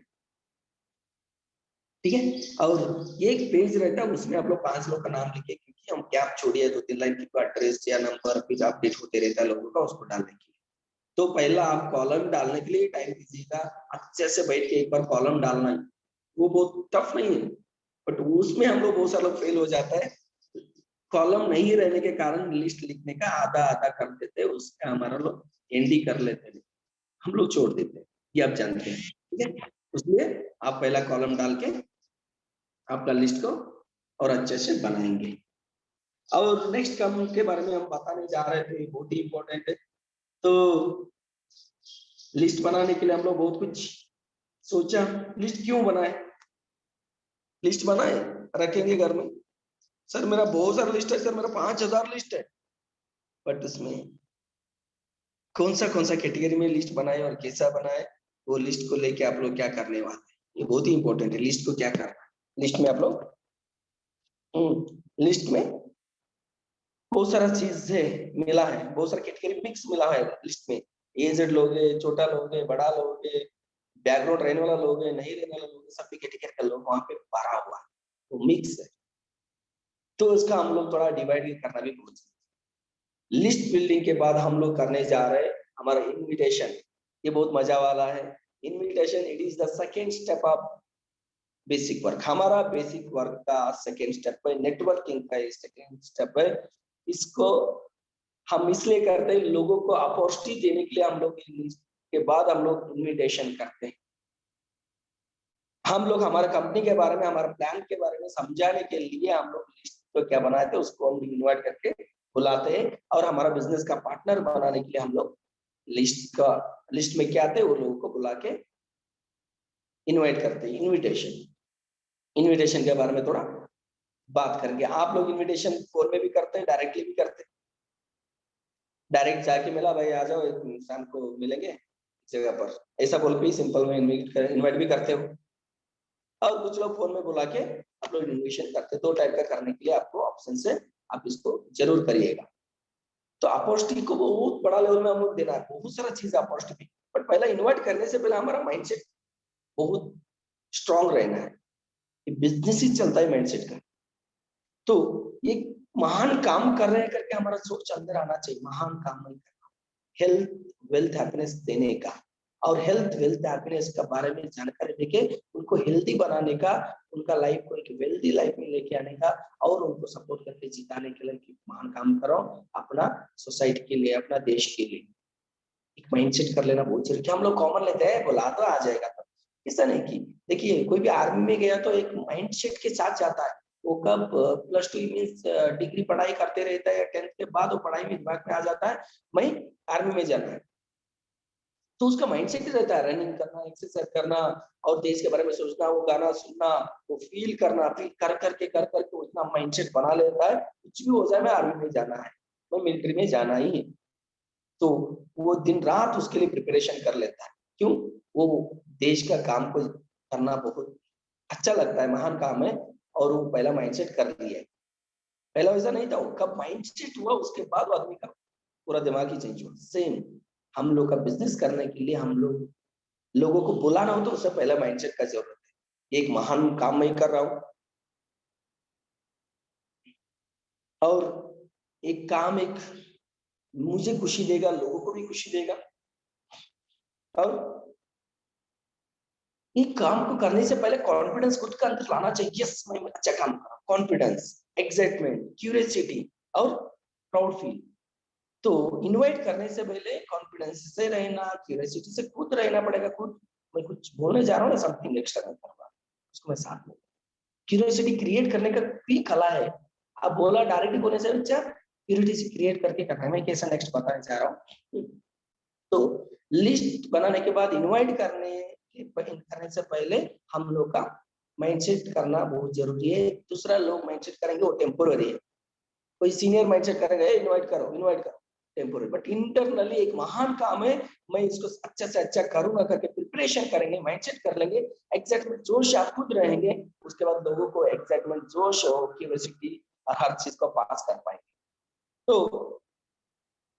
B: ठीक है। और एक पेज रहता है उसमें आप लोग 5 लोग का नाम लिखे, क्योंकि हम गैप छोड़िए 2-3 लाइन की एड्रेस या नंबर फिर अपडेट होते रहता है लोगों का, उसको डालने के लिए। तो पहला आप कॉलम डालने के लिए टाइम दीजिएगा, अच्छे से बैठ के एक बार कॉलम डालना है, वो बहुत टफ नहीं है, बट उसमें हम लोग बहुत सारे लोग फेल हो जाता है। कॉलम नहीं रहने के कारण लिस्ट लिखने का आधा आधा कर देते हैं, उसका हमारा लोग एंडी कर लेते हैं, हम लोग छोड़ देते हैं, ये आप जानते हैं, ठीक है। इसलिए आप पहला कॉलम डाल के आपका लिस्ट को और अच्छे से बनाएंगे। और नेक्स्ट काम के बारे में हम बताने जा रहे थे, बहुत ही इंपॉर्टेंट है। तो लिस्ट बनाने के लिए हम लोग बहुत कुछ सोचा, लिस्ट क्यों बनाए, लिस्ट बनाए रखेंगे घर में, सर मेरा बहुत सारा लिस्ट है, सर मेरा 5000 लिस्ट है, बट उसमें कौन सा कैटेगरी में लिस्ट बनाए और कैसा बनाए, वो लिस्ट को लेके आप लोग क्या करने वाले हैं, ये बहुत ही इंपॉर्टेंट है। लिस्ट को क्या करना है, लिस्ट में आप लोग लिस्ट में बहुत सारा चीज है मिला है, बहुत सारा कैटेगरी मिक्स मिला है लिस्ट में, एजेड लोग है, छोटा लोग है, बड़ा लोग है, बैकग्राउंड रहने वाला लोग है, नहीं रहने वाला लोग है, सभी कैटेगरी का लोग वहां पे भरा हुआ है, वो मिक्स है। तो इसका हम लोग थोड़ा डिवाइड करना भी बहुत जरूरी है। लिस्ट बिल्डिंग के बाद हम लोग करने जा रहे हैं हमारा इनविटेशन, ये बहुत मजा वाला है। Invitation it is the second step of basic work, हमारा बेसिक वर्क का सेकेंड स्टेप है, नेटवर्किंग का सेकेंड स्टेप है। इसको हम इसलिए करते हैं, लोगों को अपॉर्चुनिटी देने के लिए हम लोग लिस्ट के बाद हम लोग इनविटेशन करते हैं। हम लोग हमारे कंपनी के बारे में, हमारे प्लान के बारे में समझाने के लिए हम लोग लिस्ट को क्या बनाए थे, उसको हम इन्वाइट करके बुलाते हैं, और हमारा बिजनेस का पार्टनर बनाने के लिए हम लोग लिस्ट में क्या आते हैं वो लोगों को बुला के इनवाइट करते हैं। इनविटेशन के बारे में थोड़ा बात करेंगे। आप लोग इनविटेशन फोन में भी करते हैं, डायरेक्टली भी करते हैं, डायरेक्ट जाके मिला भाई आ जाओ शाम को मिलेंगे जगह पर, ऐसा बोल के सिंपल में इनवाइट भी करते हो, और कुछ लोग फोन में बुला के आप लोग इन्विटेशन करते हैं। 2 टाइप का करने के लिए आपको ऑप्शन से आप इसको जरूर करिएगा। तो अपॉर्चुनिटी को बहुत बड़ा लेवल में हम लोग देना है, बहुत सारा चीज अपॉर्चुनिटी, बट पहला इन्वाइट करने से पहले हमारा माइंडसेट बहुत स्ट्रांग रहना है, बिजनेस ही चलता है माइंडसेट का। तो ये महान काम कर रहे हैं करके हमारा सोच अंदर आना चाहिए, महान काम नहीं करना, हेल्थ वेल्थ हैप्पीनेस देने का, और हेल्थ वेल्थ हैप्पीनेस के बारे में जानकारी देके उनको हेल्दी बनाने का, उनका लाइफ को एक वेल्दी लाइफ में लेके आने का, और उनको सपोर्ट करके जिताने के लिए कि महान काम करो अपना सोसाइटी के लिए, अपना देश के लिए। एक माइंडसेट कर लेना बहुत जरूरी, हम लोग कॉमन लेते हैं, बोला तो आ जाएगा, तो ऐसा नहीं कि देखिए कोई भी आर्मी में गया तो एक माइंडसेट के साथ जाता है, वो कब +2 मीन्स डिग्री पढ़ाई करते रहता है, 10th के बाद वो पढ़ाई में दिमाग में आ जाता है मैं आर्मी में जाना है, तो उसका माइंडसेट ही रहता है रनिंग करना, एक्सरसाइज करना, और देश के बारे में सोचना, वो गाना सुनना, वो फील करना, फील कर करके वो इतना माइंडसेट बना लेता है, कुछ भी हो जाए मैं आर्मी में जाना है, मैं मिलिट्री में जाना ही है। तो वो दिन रात उसके लिए प्रिपरेशन कर लेता है, क्यों, वो देश का काम को करना बहुत अच्छा लगता है, महान काम है, और वो पहला माइंडसेट कर लिया है। पहला वैसा नहीं था, वो कब माइंडसेट हुआ उसके बाद आदमी का पूरा दिमाग ही चेंज हुआ। सेम हम लोग का बिजनेस करने के लिए हम लोग लोगों को बुलाना हो तो उससे पहले माइंडसेट का जरूरत है, एक महान काम मैं कर रहा हूँ, और एक काम एक मुझे खुशी देगा, लोगों को भी खुशी देगा, और एक काम को करने से पहले कॉन्फिडेंस खुद का अंदर लाना चाहिए, यस मैं अच्छा काम कर रहा हूं, कॉन्फिडेंस, एक्साइटमेंट, क्यूरियोसिटी और प्राउड फील। तो इनवाइट करने से पहले कॉन्फिडेंस से रहना, क्यूरियोसिटी से खुद रहना पड़ेगा, खुद मैं कुछ बोलने जा रहा हूँ ना, समथिंग एक्स्ट्रा नहीं कर रहा, उसको मैं साथ में क्यूरियोसिटी क्रिएट करने का भी कला है। अब बोला डायरेक्टली बोलने से अच्छा क्यूरियोसिटी क्रिएट करके करना है, मैं कैसा नेक्स्ट बताने जा रहा हूँ। तो लिस्ट बनाने के बाद इनवाइट करने से पहले हम लोग का माइंडसेट करना बहुत जरूरी है। दूसरा लोग माइंडसेट करेंगे वो टेम्पोररी है, कोई सीनियर माइंडसेट करेंगे इनवाइट करो टेम्पोररी, बट इंटरनली एक महान काम है, मैं इसको अच्छा से अच्छा करूंगा करके प्रिपरेशन करेंगे, माइंडसेट कर लेंगे, एक्साइटमेंट जोश आप खुद रहेंगे, उसके बाद लोगों को एक्साइटमेंट जोश और क्यूरियोसिटी और हर चीज को पास कर पाएंगे। तो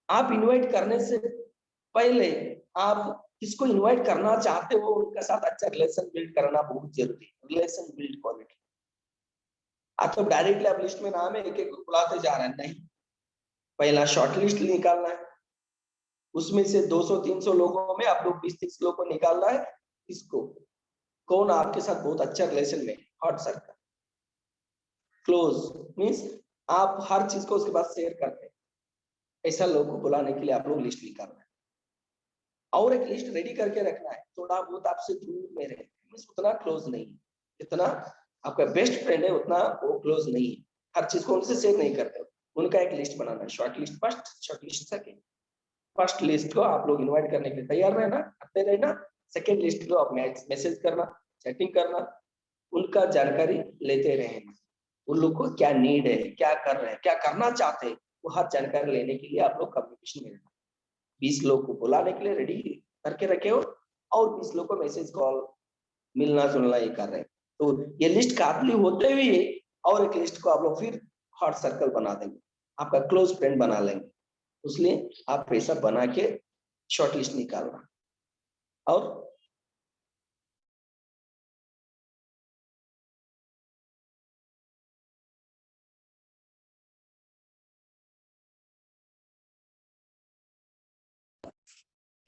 B: आप इनवाइट करने से पहले आप किसको इनवाइट करना चाहते हो उनके साथ अच्छा रिलेशन बिल्ड करना बहुत जरूरी है। Relation build quality. आप तो डायरेक्टली आप लिस्ट में नाम है एक एक बुलाते जा रहे हैं, नहीं। पहला शॉर्ट लिस्ट निकालना है, उसमें से 200-300 लोगों में आप लोग 20-30 लोगों को निकालना है। इसको कौन आपके साथ बहुत अच्छा रिलेशन में, हॉट सर्कल, क्लोज मीन्स आप हर चीज को उसके बाद शेयर करते हैं, ऐसा लोगों को बुलाने के लिए आप लोग लिस्ट निकालना है। और एक लिस्ट रेडी करके रखना है, थोड़ा बहुत आपसे दूर में रहे, मीन्स उतना क्लोज नहीं, जितना आपका बेस्ट फ्रेंड है उतना वो क्लोज नहीं है, हर चीज को उनसे शेयर नहीं करते। उनका एक लिस्ट बनाना है, short list first, short list second. First list को आप लोग इनवाइट करने के लिए तैयार रहना, करते रहना। सेकेंड लिस्ट को आप मैसेज करना, चैटिंग करना, उनका जानकारी लेते रहना, उन लोग को क्या नीड है, क्या कर रहे हैं, क्या करना चाहते हैं, वो हर जानकारी लेने के लिए आप लोग कम्युनिकेशन में रहना। 20 लोग को बुलाने के लिए रेडी करके रखे हो और 20 लोग को मैसेज कॉल मिलना जुलना ये कर रहे हैं। तो ये लिस्ट काफी होते हुए और एक लिस्ट को आप लोग फिर हॉट सर्कल बना देंगे, आपका क्लोज फ्रेंड बना लेंगे। इसलिए आप पैसा बना के शॉर्ट लिस्ट निकालना। और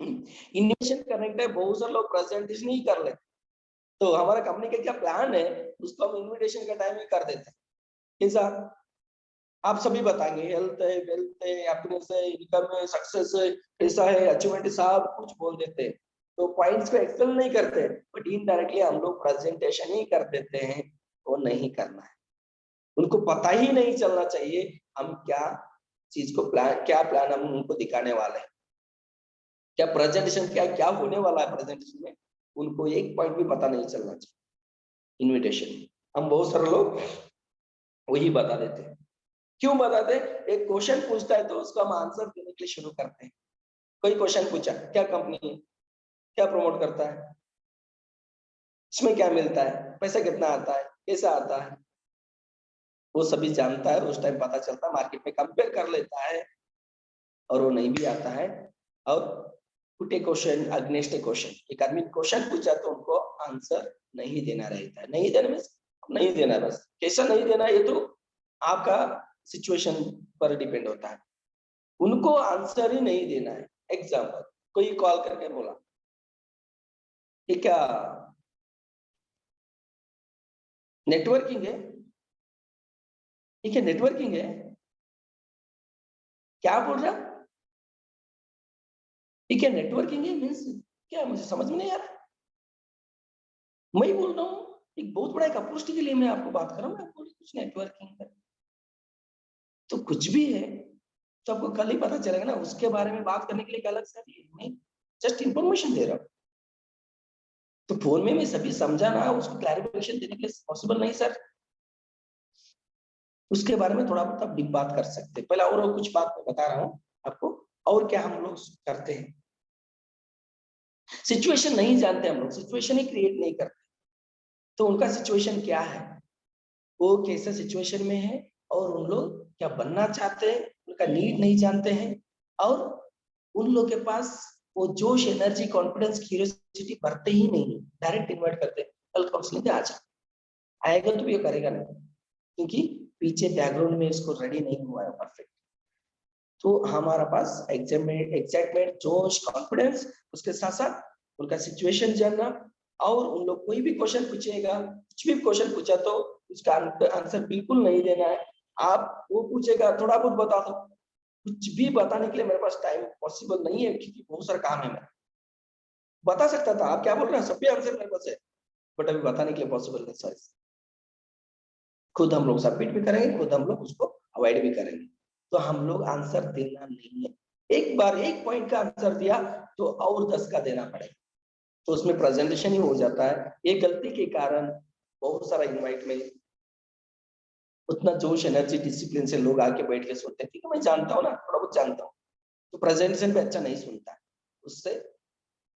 B: इन्वेस्टमेंट करने के लिए बहुत सारे लोग प्रेजेंटेशन ही कर लेते, तो हमारा कंपनी का क्या प्लान है उसको हम इन्विटेशन का टाइम ही कर देते हैं। कैसा आप सभी बताएंगे, हेल्थ है, वेल्थ है, हैप्पीनेस है, इनकम है, सक्सेस है, ऐसा है, अचीवमेंट, सब कुछ बोल देते हैं। तो पॉइंट्स को एक्सप्लेन नहीं करते, बट इनडायरेक्टली हम लोग प्रेजेंटेशन ही कर देते हैं। वो नहीं करना है, उनको पता ही नहीं चलना चाहिए हम क्या चीज को प्लान, क्या प्लान हम उनको दिखाने वाले हैं, क्या प्रेजेंटेशन, क्या क्या होने वाला है प्रेजेंटेशन में, उनको एक पॉइंट भी पता नहीं चलना चाहिए। इन्विटेशन हम बहुत सारे लोग वही बता देते हैं। क्यों बताते हैं? एक क्वेश्चन पूछता है तो उसका हम आंसर देने के लिए शुरू करते हैं। कोई क्वेश्चन पूछा, क्या कंपनी है, क्या प्रमोट करता है, इसमें क्या मिलता है, पैसा कितना आता है, कैसा आता है, वो सभी जानता है। उस टाइम पता चलता है, मार्केट में कंपेयर कर लेता है और वो नहीं भी आता है। और पुट ए क्वेश्चन अगेंस्ट ए क्वेश्चन, एक आदमी क्वेश्चन पूछा तो उनको आंसर नहीं देना रहता है। नहीं देना मीन्स नहीं देना, बस कैसा नहीं देना ये तो आपका सिचुएशन पर डिपेंड होता है, उनको आंसर ही नहीं देना है। एग्जाम्पल, कोई कॉल करके बोला ये क्या नेटवर्किंग है, ये क्या नेटवर्किंग है, क्या बोल रहा, ये क्या नेटवर्किंग है मीन्स क्या, मुझे समझ में नहीं आ रहा। मैं बोल रहा हूँ एक बहुत बड़ा एक अपॉर्चुनिटी के लिए मैं आपको बात कर रहा हूँ, आपको कुछ नेटवर्किंग है तो कुछ भी है तो आपको कल ही पता चलेगा ना, उसके बारे में बात करने के लिए अलग से नहीं, जस्ट इंफॉर्मेशन दे रहा हूँ। तो फोन में मैं सभी समझा ना, उसको क्लैरिफिकेशन देने के लिए पॉसिबल नहीं सर, उसके बारे में थोड़ा बहुत आप डीप बात कर सकते हैं। पहले और कुछ बात मैं बता रहा हूँ आपको, और क्या हम लोग करते हैं। सिचुएशन नहीं जानते हम लोग, सिचुएशन ही क्रिएट नहीं करते, तो उनका सिचुएशन क्या है, वो कैसा सिचुएशन में है और उन लोग क्या बनना चाहते हैं, उनका नीड नहीं जानते हैं। और उन लोग के पास वो जोश, एनर्जी, कॉन्फिडेंस, क्यूरियोसिटी भरते ही नहीं, डायरेक्ट इन्वाइट करते हैं, कल काउंसलिंग पे आ जा, आएगा तो ये करेगा नहीं, क्योंकि पीछे बैकग्राउंड में इसको रेडी नहीं हुआ है परफेक्ट। तो हमारा पास एक्साइटमेंट, जोश, कॉन्फिडेंस, उसके साथ साथ उनका सिचुएशन जानना। और उन लोग कोई भी क्वेश्चन पूछेगा, कुछ भी क्वेश्चन पूछा तो उसका आंसर बिल्कुल नहीं देना है। आप वो पूछेगा थोड़ा बहुत बता दो, कुछ भी बताने के लिए मेरे पास टाइम पॉसिबल नहीं है, क्योंकि बहुत सारा काम है। मैं बता सकता था, आप क्या बोल रहे हैं, सभी आंसर मेरे पास है, बट अभी बताने के लिए पॉसिबल नहीं सर। खुद हम लोग सबमिट भी करेंगे, खुद हम लोग उसको अवॉइड भी करेंगे। तो हम लोग आंसर देना नहीं है, एक बार एक पॉइंट का आंसर दिया तो और 10 का देना पड़ेगा, तो उसमें प्रेजेंटेशन ही हो जाता है। ये गलती के कारण बहुत सारा इनवाइट में उतना जोश, एनर्जी, डिसिप्लिन से लोग आके बैठ के सुनते हैं, ठीक है मैं जानता हूँ ना, थोड़ा बहुत जानता हूँ, तो प्रेजेंटेशन पे अच्छा नहीं सुनता है, उससे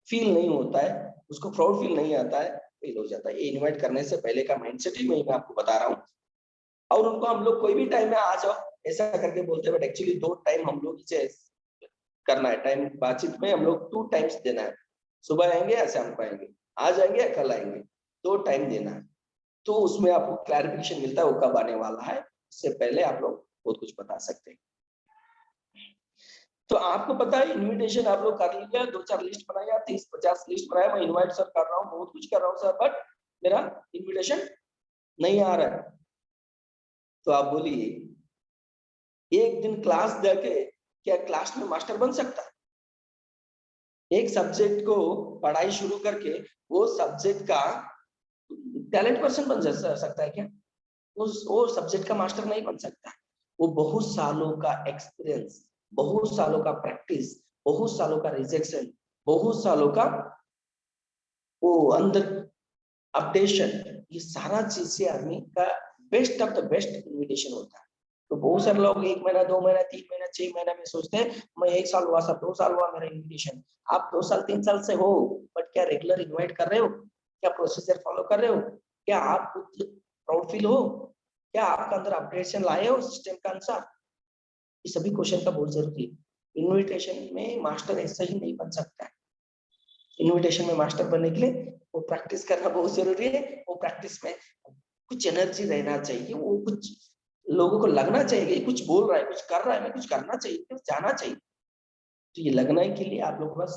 B: फील नहीं होता है, उसको प्राउड फील नहीं आता है, फील हो जाता है। ये इनवाइट करने से पहले का माइंडसेट ही मैं आपको बता रहा हूँ। और उनको हम लोग कोई भी टाइम में आ जाओ ऐसा करके बोलते हैं, बट एक्चुअली 2 टाइम हम लोग इसे करना है, टाइम बातचीत में हम लोग 2 टाइम्स देना है। सुबह आएंगे या शाम को आएंगे, आज आएंगे या कल आएंगे, तो टाइम देना है। तो उसमें आपको क्लैरिफिकेशन मिलता है वो कब आने वाला है, इससे पहले आप लोग बहुत कुछ बता सकते हैं। तो आपको पता है इनविटेशन आप लोग कर लिया, 2-4 लिस्ट बनाया, 30-50 लिस्ट बनाया, मैं इनवाइट सर कर रहा हूँ, बहुत कुछ कर रहा हूँ सर, बट मेरा इनविटेशन नहीं आ रहा है। तो आप बोलिए एक दिन क्लास देके क्या क्लास में मास्टर बन सकता है? एक सब्जेक्ट को पढ़ाई शुरू करके वो सब्जेक्ट का टैलेंट पर्सन बन सकता है क्या? वो सब्जेक्ट का मास्टर नहीं बन सकता। वो बहुत सालों का एक्सपीरियंस, बहुत सालों का प्रैक्टिस, बहुत सालों का रिजेक्शन, बहुत सालों का वो अंदर अपडेशन, ये सारा चीज से आदमी का best of the best invitation होता है। तो बहुत सारे लोग 1 महीना, 2 महीना, 3 महीना, 6 महीना में सोचते हैं मैं 1 साल हुआ, सब 2 साल हुआ मेरा इन्विटेशन। आप 2 साल 3 साल से हो, बट क्या रेगुलर इन्वाइट कर रहे हो? क्या प्रोसीजर फॉलो कर रहे हो? क्या आप खुद प्राउड फील हो? क्या आपका अंदर अपडेशन लाए हो सिस्टम के अनुसार? ये सभी क्वेश्चन का बहुत जरूरी है। इन्विटेशन में मास्टर ऐसा ही नहीं बन सकता है। इन्विटेशन में मास्टर बनने के लिए वो प्रैक्टिस करना बहुत जरूरी है। वो प्रैक्टिस में कुछ एनर्जी रहना चाहिए, वो कुछ लोगों को लगना चाहिए कुछ बोल रहा है, कुछ कर रहा है, मैं कुछ करना चाहिए, कुछ जाना चाहिए। तो ये लगना के लिए आप लोग बस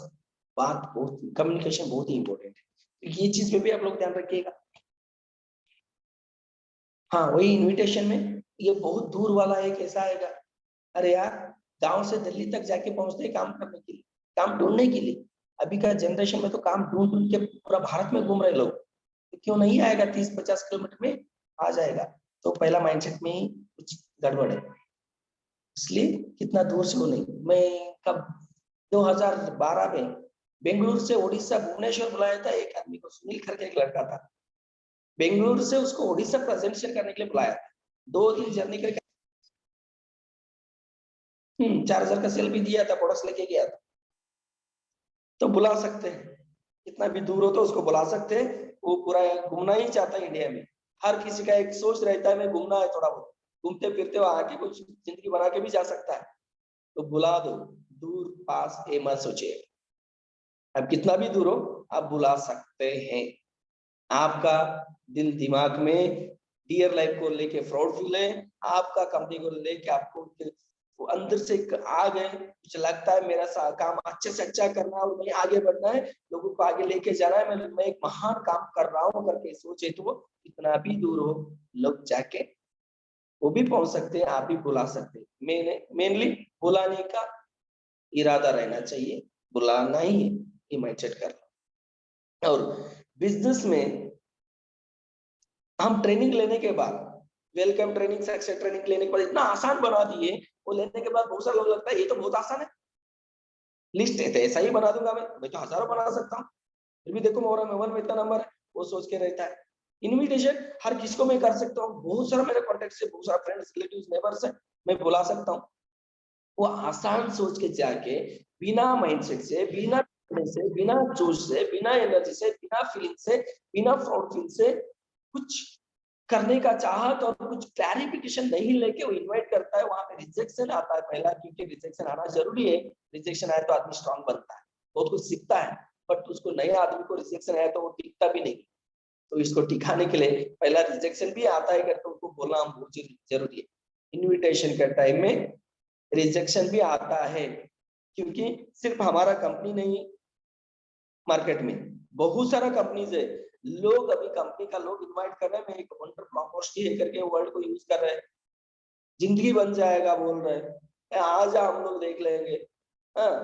B: बात बहुत, कम्युनिकेशन बहुत ही इंपॉर्टेंट है। तो ये चीज पे भी आप लोग ध्यान रखिएगा। हाँ, वही इन्विटेशन में ये बहुत दूर वाला एक ऐसा आएगा, अरे यार गांव से दिल्ली तक जाके पहुंचते हैं काम करने के लिए, काम ढूंढने के लिए। अभी का जनरेशन में तो काम ढूंढ ढूंढ के पूरा भारत में घूम रहे लोग, तो क्यों नहीं आएगा? 30-50 किलोमीटर में आ जाएगा। तो पहला माइंडसेट में ही कुछ गड़बड़ है, इसलिए कितना दूर से हो नहीं। मैं कब 2012 में बेंगलुरु से उड़ीसा भुवनेश्वर बुलाया था एक आदमी को, सुनील करके एक लड़का था, बेंगलुरु से उसको उड़ीसा प्रेजेंटेशन करने के लिए बुलाया था। 2 दिन जर्नी करके 4000 का सेल भी दिया था, प्रोडक्ट्स लेके गया था। तो बुला सकते हैं, कितना भी दूर हो तो उसको बुला सकते हैं। वो पूरा घूमना ही चाहता है इंडिया में। हर किसी का एक सोच रहता है मैं घूमना है, थोड़ा बहुत घूमते फिरते वहां आके कुछ जिंदगी बना के भी जा सकता है। तो बुला दो, दूर पास ये मत सोचिए। अब कितना भी दूर हो आप बुला सकते हैं। आपका दिल दिमाग में डियर लाइफ को लेके प्राउड फील है, आपका कंपनी को लेके आपको वो अंदर से आ गए, कुछ लगता है मेरा काम अच्छे से अच्छा करना है और मैं आगे बढ़ना है, लोगों को आगे लेके जाना है, मैं एक महान काम कर रहा हूँ करके सोचे तो वो कितना भी दूर हो लोग जाके वो भी पहुंच सकते हैं, आप भी बुला सकते हैं। मेनली बुलाने का इरादा रहना चाहिए, बुलाना ही है, ये माइंडसेट करना। और बिजनेस में हम ट्रेनिंग लेने के बाद, वेलकम ट्रेनिंग, सक्सेस ट्रेनिंग लेने के बाद इतना आसान बना दिए, वो लेने के बाद बहुत सारे लोग लगता है ये तो बहुत आसान है, लिस्ट है तो ऐसा ही बना दूंगा, मैं तो हजारों बना सकता हूँ, फिर भी देखो मोहरा में 1 में इतना नंबर है, वो सोच के रहता है। इनविटेशन हर किसको मैं कर सकता हूँ, बहुत सारा मेरे कॉन्टेक्ट से, बहुत सारा फ्रेंड्स, रिलेटिव्स, नेबर्स है, मैं बुला सकता हूँ। वो आसान सोच के जाके बिना माइंडसेट से, बिना से, बिना जोश से, बिना एनर्जी से, बिना फीलिंग से, बिना प्राउड फील से कुछ करने का चाहत और कुछ क्लैरिफिकेशन नहीं लेके वो इनवाइट करता है, वहां पे रिजेक्शन आता है पहला, क्योंकि रिजेक्शन आना जरूरी है। रिजेक्शन आए तो आदमी स्ट्रांग बनता है, बहुत कुछ सीखता है, बट उसको नए आदमी को रिजेक्शन आया तो वो टिकता भी नहीं। तो इसको टिकाने के लिए पहला रिजेक्शन भी आता है करके उनको बोलना बहुत जरूरी है। इन्विटेशन के टाइम में रिजेक्शन भी आता है, क्योंकि सिर्फ हमारा कंपनी नहीं, मार्केट में बहुत सारा कंपनीज है, लोग अभी कंपनी का लोग इनवाइट कर रहे हैं, मैं एक वंडर प्रॉपर्टी है करके वर्ड को यूज कर रहे हैं, जिंदगी बन जाएगा बोल रहे हैं, आ जा हम लोग देख लेंगे। हाँ,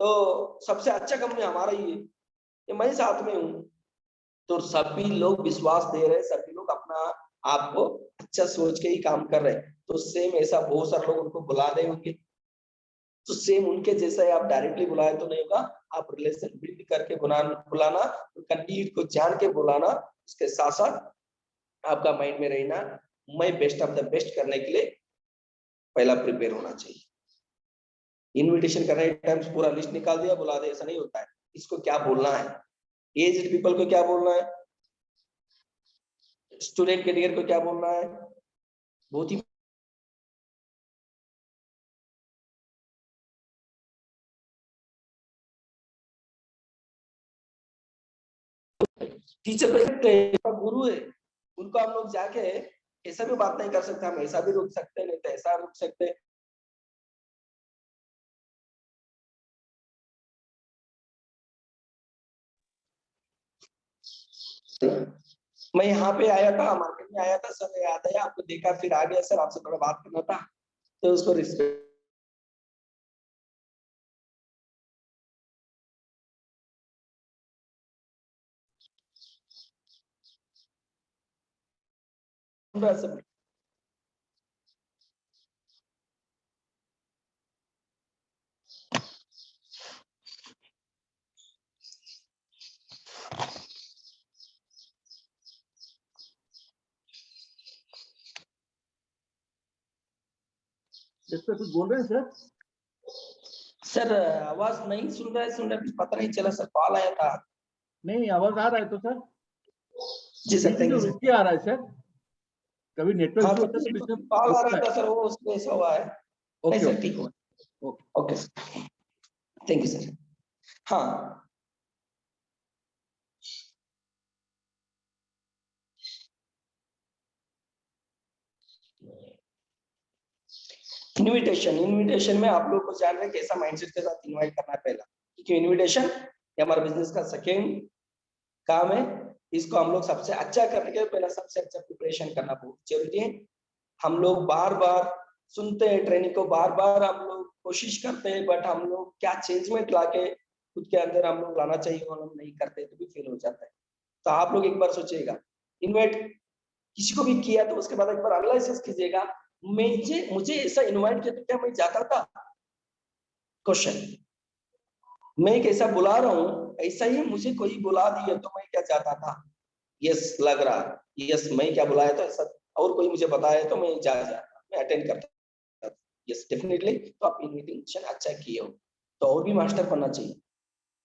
B: तो सबसे अच्छा कंपनी हमारा ही है, ये मैं साथ में हूँ। तो सभी लोग विश्वास दे रहे हैं, सभी लोग अपना आपको अच्छा सोच के ही काम कर रहे हैं। तो सेम ऐसा बहुत सारे लोग उनको बुला रहे होंगे, तो सेम उनके जैसा ही आप डायरेक्टली बुलाए तो नहीं होगा, आप रिलेशन बिल्ड करके बुलाना, नीड को जान के बुलाना, उसके साथ साथ आपका माइंड में रहना मैं बेस्ट ऑफ द बेस्ट करने के लिए पहला प्रिपेयर होना चाहिए। इनविटेशन करने टाइम पूरा लिस्ट निकाल दिया बुला दे, ऐसा नहीं होता है। इसको क्या बोलना है, एज्ड पीपल को क्या बोलना है, स्टूडेंट कैरियर को क्या बोलना है, बहुत ही टीचर पे गुरु है, उनको हम लोग जाके ऐसा भी बात नहीं कर सकते, हम ऐसा भी रुक सकते नहीं तो ऐसा रुक सकते। मैं यहाँ पे आया था, मार्केट में आया था सर, याद आया आपको, देखा फिर आ गया सर, आपसे थोड़ा बात करना था तो उसको रिस्पेक्ट।
A: कुछ बोल रहे हैं सर?
B: सर आवाज नहीं सुन रहा है, पता नहीं चला सर, कॉल आया था।
A: नहीं, आवाज आ रहा है तो सर?
B: जी सर, थैंक यू सर।
A: रुक के आ रहा है सर, कभी नेटवर्क
B: हाँ
A: इशू
B: तो
A: होता है तो बीच में
B: कॉल आ
A: रुकता
B: रहा
A: है।
B: था सर, वो उसमें ऐसा हुआ है। नहीं
A: ओके
B: सर, ठीक हुआ।
A: Okay
B: okay thank you sir. हाँ इनविटेशन में आप लोग को जान रहे हैं कैसा माइंडसेट के साथ इनवाइट करना है पहला, क्योंकि इनविटेशन ये हमारा बिजनेस का सेकेंड काम है। इसको हम लोग सबसे अच्छा करने के लिए पहला सबसे अच्छा प्रिपरेशन करना बहुत जरूरी है। हम लोग बार बार सुनते हैं ट्रेनिंग को, बार बार हम लोग कोशिश करते हैं, बट हम लोग क्या चेंजमेंट लाके खुद के अंदर हम लोग लाना चाहिए, हम लोग नहीं करते तो भी फेल हो जाता है। तो आप लोग एक बार सोचिएगा, इनवाइट किसी को भी किया तो उसके बाद एक बार एनालिसिस कीजिएगा, मुझे ऐसा इनवाइट किया तो क्या मैं जाता था? क्वेश्चन, मैं कैसा बुला रहा हूँ, ऐसा ही मुझे कोई बुला दिया तो मैं क्या जाता था? यस लग रहा, यस मैं क्या बुलाया तो ऐसा, और कोई मुझे बताया तो मैं जाता, मैं अटेंड करता। यस डेफिनेटली, तो आप इनविटेशन अच्छा किए हो तो और भी मास्टर बनना चाहिए।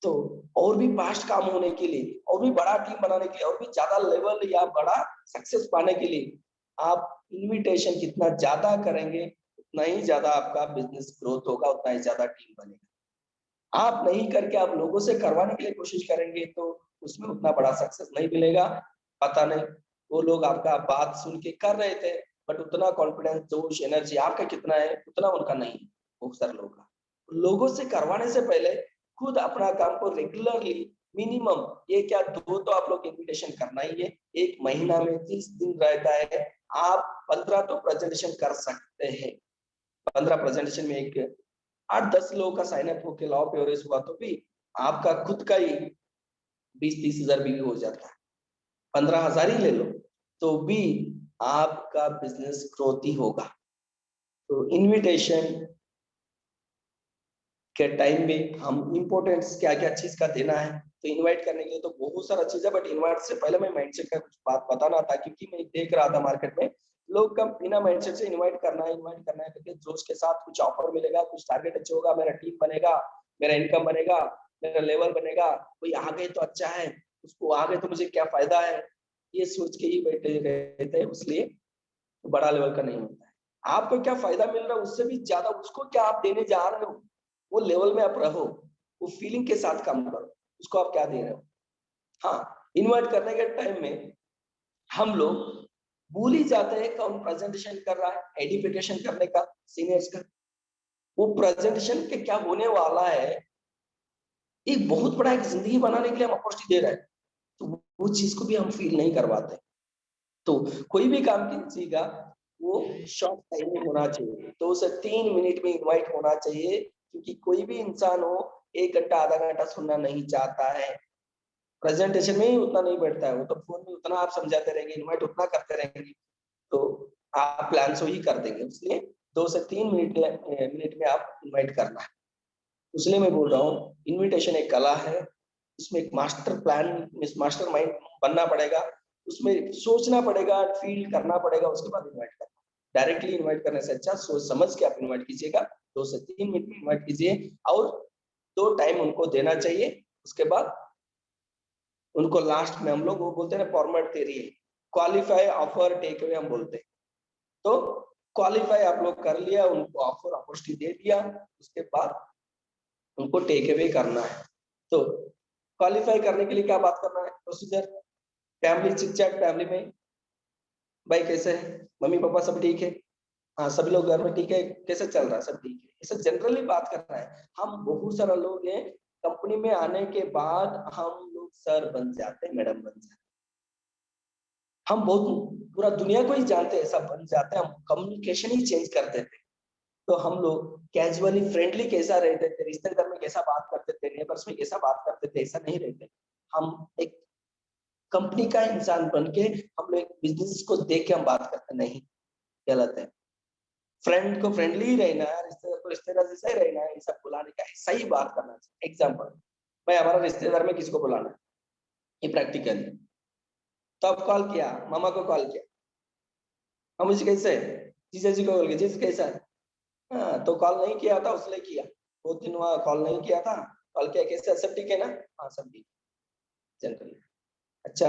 B: तो और भी फास्ट काम होने के लिए, और भी बड़ा टीम बनाने के लिए, और भी ज्यादा लेवल या बड़ा सक्सेस पाने के लिए आप इनविटेशन कितना ज्यादा करेंगे उतना ही ज्यादा आपका बिजनेस ग्रोथ होगा, उतना ही ज्यादा टीम बनेगा। आप नहीं करके आप लोगों से करवाने के लिए कोशिश करेंगे तो उसमें उतना बड़ा सक्सेस नहीं मिलेगा। पता नहीं वो लोग आपका बात सुन के कर रहे थे, बट उतना कॉन्फिडेंस, जोश, एनर्जी आपका कितना है उतना उनका नहीं है। बहुत सारे लोगों का, लोगों से करवाने से पहले खुद अपना काम को रेगुलरली मिनिमम ये क्या 2 तो आप लोग इन्विटेशन करना ही है। एक महीना में 30 दिन रहता है, आप 15 तो प्रेजेंटेशन कर सकते हैं। 15 प्रेजेंटेशन में एक 8-10 लोगों का साइन अप होकर लॉ पे हुआ तो भी आपका खुद का ही 20-30 हजार भी हो जाता है। 15,000 ही ले लो तो भी आपका बिजनेस ग्रोथ ही होगा। तो इनविटेशन के टाइम में हम इम्पोर्टेंस क्या क्या चीज का देना है, तो इनवाइट करने के लिए तो बहुत सारा चीज है, बट इनवाइट से पहले मैं माइंडसेट का कुछ बात बताना था, क्योंकि मैं देख रहा था मार्केट में लोग कम बिना माइंडसेट से इनवाइट करना है करके जोश के साथ कुछ ऑफर मिलेगा, कुछ टारगेट अचीव होगा, मेरा टीम बनेगा, मेरा इनकम बनेगा, मेरा लेवल बनेगा, कोई आ गए तो अच्छा है, उसको आ गए तो मुझे क्या फायदा है, ये सोच के ही बैठे रहते हैं, इसलिए बड़ा लेवल का नहीं होता है। आपको क्या फायदा मिल रहा है उससे भी ज्यादा उसको क्या आप देने जा रहे हो, वो लेवल में आप रहो, वो फीलिंग के साथ काम करो, उसको आप क्या दे रहे हो। हाँ, इनवाइट करने के टाइम में हम लोग भूल ही जाते हैं कौन प्रेजेंटेशन कर रहा है, एडिफिकेशन करने का सीनियर्स का, वो प्रेजेंटेशन के क्या होने वाला है, एक बहुत बड़ा एक जिंदगी बनाने के लिए हम अपॉर्चुनिटी दे रहे हैं, तो वो चीज को भी हम फील नहीं करवाते। तो कोई भी काम कीजिएगा वो शॉर्ट टाइम में होना चाहिए, 2 से 3 मिनट में इनवाइट होना चाहिए, क्योंकि कोई भी इंसान हो 1 घंटा आधा घंटा सुनना नहीं चाहता है। प्रेजेंटेशन में ही उतना नहीं बैठता है, वो तो फोन में उतना आप समझाते रहेंगे, इनवाइट उतना करते रहेंगे तो आप प्लान सो ही कर देंगे। इसलिए 2 से 3 मिनट में आप इनवाइट करना है। इसलिए मैं बोल रहा हूँ इनविटेशन एक कला है, इसमें एक मास्टर प्लान, मास्टर माइंड बनना पड़ेगा, उसमें सोचना पड़ेगा, फील करना पड़ेगा, उसके बाद इनवाइट करना। डायरेक्टली इनवाइट करने से अच्छा सोच समझ के आप इनवाइट कीजिएगा, 2 से 3 मिनट में इनवाइट कीजिए और 2 टाइम उनको देना चाहिए। उसके बाद उनको लास्ट में हम लोग वो बोलते हैं ना, फॉर्मेट थ्योरी है, क्वालिफाई, ऑफर, टेक अवे हम बोलते हैं। तो क्वालिफाई आप लोग कर लिया, उनको ऑफर अपॉर्चुनिटी दे दिया, उसके बाद उनको टेक अवे करना है। तो क्वालिफाई करने के लिए क्या बात करना है, procedure, family chit chat, family में भाई कैसे है, मम्मी पापा सब ठीक है, हाँ सभी लोग घर में ठीक है, कैसे चल रहा है, सब ठीक है, ऐसा जनरली बात करना है। हम बहुत सारा लोग हैं, कंपनी में आने के बाद हम लोग सर बन जाते हैं, मैडम बन जाते हैं, हम बहुत पूरा दुनिया को ही जानते हैं, ऐसा बन जाते हैं, हम कम्युनिकेशन ही चेंज कर देते हैं। तो हम लोग कैजुअली फ्रेंडली कैसा रहते थे, रिश्तेदार में कैसा बात करते थे, नेबर्स में कैसा बात करते थे, ऐसा नहीं रहते। हम एक कंपनी का इंसान बन के हम लोग बिजनेस को देख के हम बात करते नहीं, गलत है। फ्रेंड को फ्रेंडली ही रहना है, रिश्तेदार को रिश्तेदार जैसा ही रहना है, ये सब बुलाने का ऐसा ही बात करना चाहिए। एग्जाम्पल, मैं हमारा रिश्तेदार में किसको बुलाना है, ये प्रैक्टिकली, तो अब कॉल किया, मामा को कॉल किया, हम मुझे कैसे, जीजा जी को बोल के, जीजा कैसा है, हाँ तो कॉल नहीं किया था उसने किया, 2 दिन हुआ कॉल नहीं किया था, कॉल किया, कैसे, सब ठीक है ना, हाँ सब ठीक जनरली। अच्छा,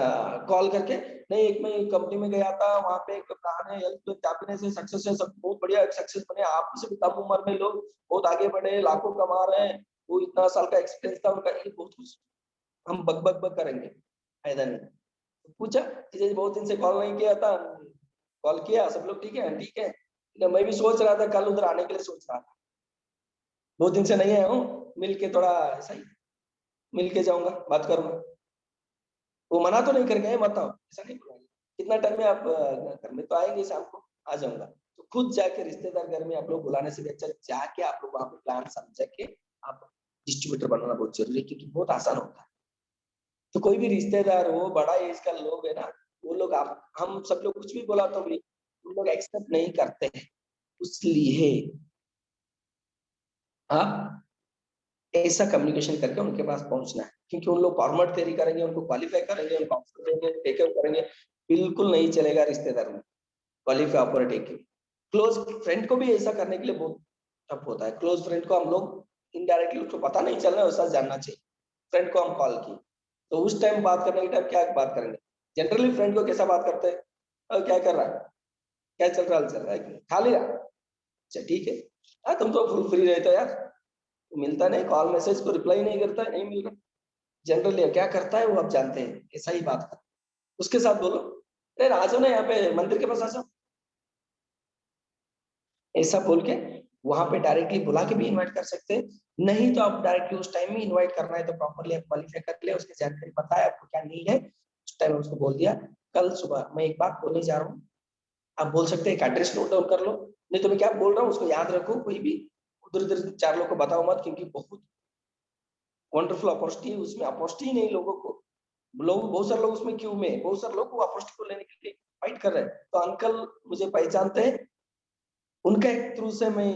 B: कॉल करके, नहीं एक मैं कंपनी में गया था, वहां पे एक कहानी है, हेल्थ कैबिनेट से सक्सेस है, सब बहुत बढ़िया सक्सेस बने, आपसे भी कम उम्र में लोग बहुत आगे बढ़े, लाखों कमा रहे हैं, वो इतना साल का एक्सपीरियंस था उनका, ये बहुत कुछ हम बक बक बक करेंगे, फायदा नहीं। तो पूछा कि बहुत दिन से कॉल नहीं किया था, कॉल किया, सब लोग ठीक है, ठीक है, तो मैं भी सोच रहा था कल उधर आने के लिए सोच रहा था, 2 दिन से नहीं आया हूँ, मिल के थोड़ा ऐसा ही मिल के जाऊंगा, बात करूंगा। वो मना तो नहीं कर गए, बताओ ऐसा नहीं बोला, कितना टाइम में आप घर में तो आएंगे, शाम को आ जाऊंगा। तो खुद जाके रिश्तेदार घर में आप लोग बुलाने से भी अच्छा जाके आप लोग वहां पे प्लान समझ के आप डिस्ट्रीब्यूटर बनाना बहुत जरूरी है, क्योंकि बहुत आसान होता है। तो कोई भी रिश्तेदार हो, बड़ा एज का लोग है ना, वो लोग आप हम सब लोग कुछ भी बोला तो भी उन लोग एक्सेप्ट नहीं करते हैं, इसलिए आप ऐसा कम्युनिकेशन करके उनके पास पहुंचना है, क्योंकि उन लोग फॉर्मेट तैयारी करेंगे, उनको क्वालिफाई करेंगे, उनको ऑफर देंगे, टेक ओवर करेंगे, बिल्कुल नहीं चलेगा रिश्तेदार में qualify offer take. Close friend को भी ऐसा करने के लिए बहुत टफ होता है, क्लोज फ्रेंड को हम लोग इनडायरेक्टली, उसको पता नहीं चलना वैसा जानना चाहिए। फ्रेंड को हम कॉल की, तो उस टाइम बात करने के टाइम क्या बात करेंगे, जनरली फ्रेंड को कैसा बात करते हैं, क्या कर रहा है, क्या चल रहा है, खा लिया, अच्छा ठीक है, तुम तो फुल फ्री रहते हो यार, मिलता नहीं, कॉल मैसेज को रिप्लाई नहीं करता, नहीं मिल रहा, जनरली क्या करता है वो आप जानते हैं, ऐसा ही बात कर, उसके साथ बोलो, अरे आ जाओ ना यहाँ पे मंदिर के पास आ जाओ, ऐसा बोल के वहां पे डायरेक्टली बुला के भी इनवाइट कर सकते हैं। नहीं तो आप डायरेक्टली उस टाइम में इनवाइट करना है तो प्रॉपर्ली आप क्वालिफाई कर ले, उसकी जानकारी पता है आपको क्या नीड है, उस टाइम उसको बोल दिया, कल सुबह मैं एक बात बोलने जा रहा हूँ, आप बोल सकते हैं, एक एड्रेस नोट डाउन कर लो, नहीं तो मैं क्या बोल रहा हूँ उसको याद रखो, कोई भी उधर उधर 4 लोग को बताओ मत, क्योंकि बहुत वंडरफुल अपॉर्चुनिटी है उसमें, अपॉर्चुनिटी नहीं लोगों को, लोग बहुत सारे लोग उसमें क्यों में, बहुत सारे लोग वो अपॉर्चुनिटी को लेने के लिए फाइट कर रहे हैं। तो अंकल मुझे पहचानते हैं, उनका एक थ्रू से मैं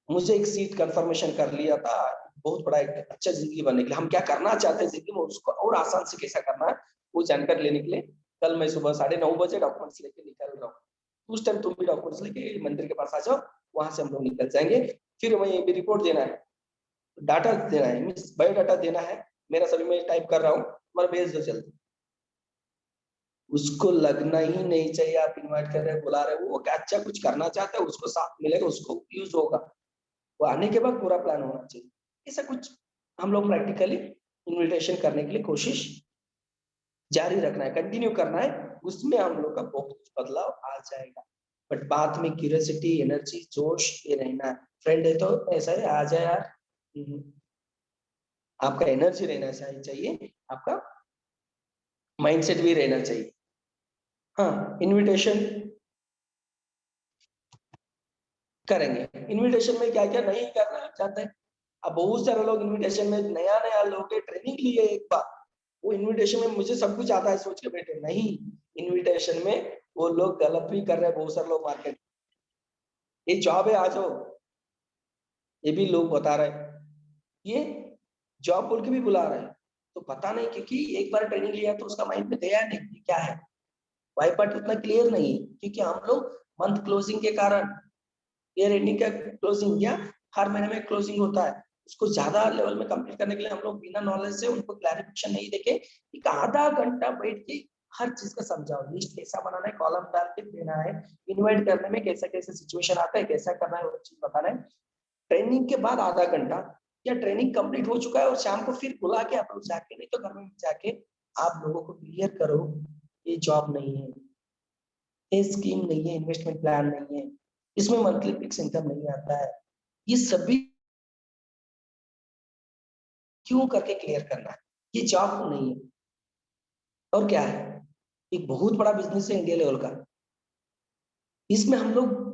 B: मुझे एक सीट कंफर्मेशन कर लिया था, बहुत बड़ा एक अच्छा जिंदगी बनने के लिए, हम क्या करना चाहते हैं जिंदगी में उसको और आसान से कैसा करना है वो जानकारी लेने के लिए कल मैं सुबह 9:30 डॉक्यूमेंट्स लेके निकल रहा हूँ। उस टाइम तुम भी डॉक्यूमेंट्स लेके मंदिर के पास आ जाओ, वहां से हम लोग निकल जाएंगे। फिर वहीं भी रिपोर्ट देना है, डाटा देना है, मीन्स बायोडाटा देना है, मेरा सभी मैं टाइप कर रहा हूँ, हमारा भेज दो जल्दी। उसको लगना ही नहीं चाहिए आप इनवाइट कर रहे हैं, बुला रहे हो, वो अच्छा कुछ करना चाहता है, उसको साथ मिलेगा, उसको यूज होगा, वो आने के बाद पूरा प्लान होना चाहिए। ऐसा कुछ हम लोग प्रैक्टिकली इन्विटेशन करने के लिए कोशिश जारी रखना है, कंटिन्यू करना है, उसमें हम लोग का बहुत कुछ बदलाव आ जाएगा। बट बात में क्यूरियोसिटी, एनर्जी, जोश ये रहना है। फ्रेंड है तो ऐसा है, आ जाए यार, आपका एनर्जी रहना चाहिए, आपका माइंडसेट भी रहना चाहिए। हाँ, इनविटेशन करेंगे, इनविटेशन में क्या क्या नहीं करना चाहते हैं। अब बहुत सारे लोग इनविटेशन में नया नया लोग ट्रेनिंग लिए एक बार, वो इनविटेशन में मुझे सब कुछ आता है सोच के बैठे, नहीं, इनविटेशन में वो लोग गलत भी कर रहे हैं बहुत सारे लोग मार्केट, ये जॉब है आ जाओ, ये भी लोग बता रहे हैं, ये जॉब बोल के भी बुला रहे हैं, तो पता नहीं, क्योंकि एक बार ट्रेनिंग लिया तो उसका माइंड में गया नहीं क्या है, वाई पार्ट उतना क्लियर नहीं है, क्योंकि हम लोग मंथ क्लोजिंग के कारण, ईयर एंडिंग का क्लोजिंग या हर महीने में क्लोजिंग होता है, उसको ज्यादा लेवल में कंप्लीट करने के लिए हम लोग बिना नॉलेज से उनको क्लैरिफिकेशन नहीं देके एक आधा घंटा बैठ के हर चीज का समझाओ, लिस्ट कैसा बनाना है, कॉलम डाल के देना है, इनवाइट करने में कैसा कैसा सिचुएशन आता है, कैसा करना है, वो चीज बताना है। ट्रेनिंग के बाद आधा घंटा या ट्रेनिंग कंप्लीट हो चुका है और शाम को फिर बुला के आप लोग जाके, नहीं तो घर में जाके
C: आप लोगों को क्लियर करो ये जॉब नहीं है, ये स्कीम नहीं है, इन्वेस्टमेंट प्लान नहीं है, इसमें मंथली फिक्स इनकम नहीं आता है, ये सभी क्यों करके क्लियर करना है, ये जॉब नहीं है और क्या है, एक बहुत बड़ा बिजनेस है इंडिया लेवल का। इसमें हम लोग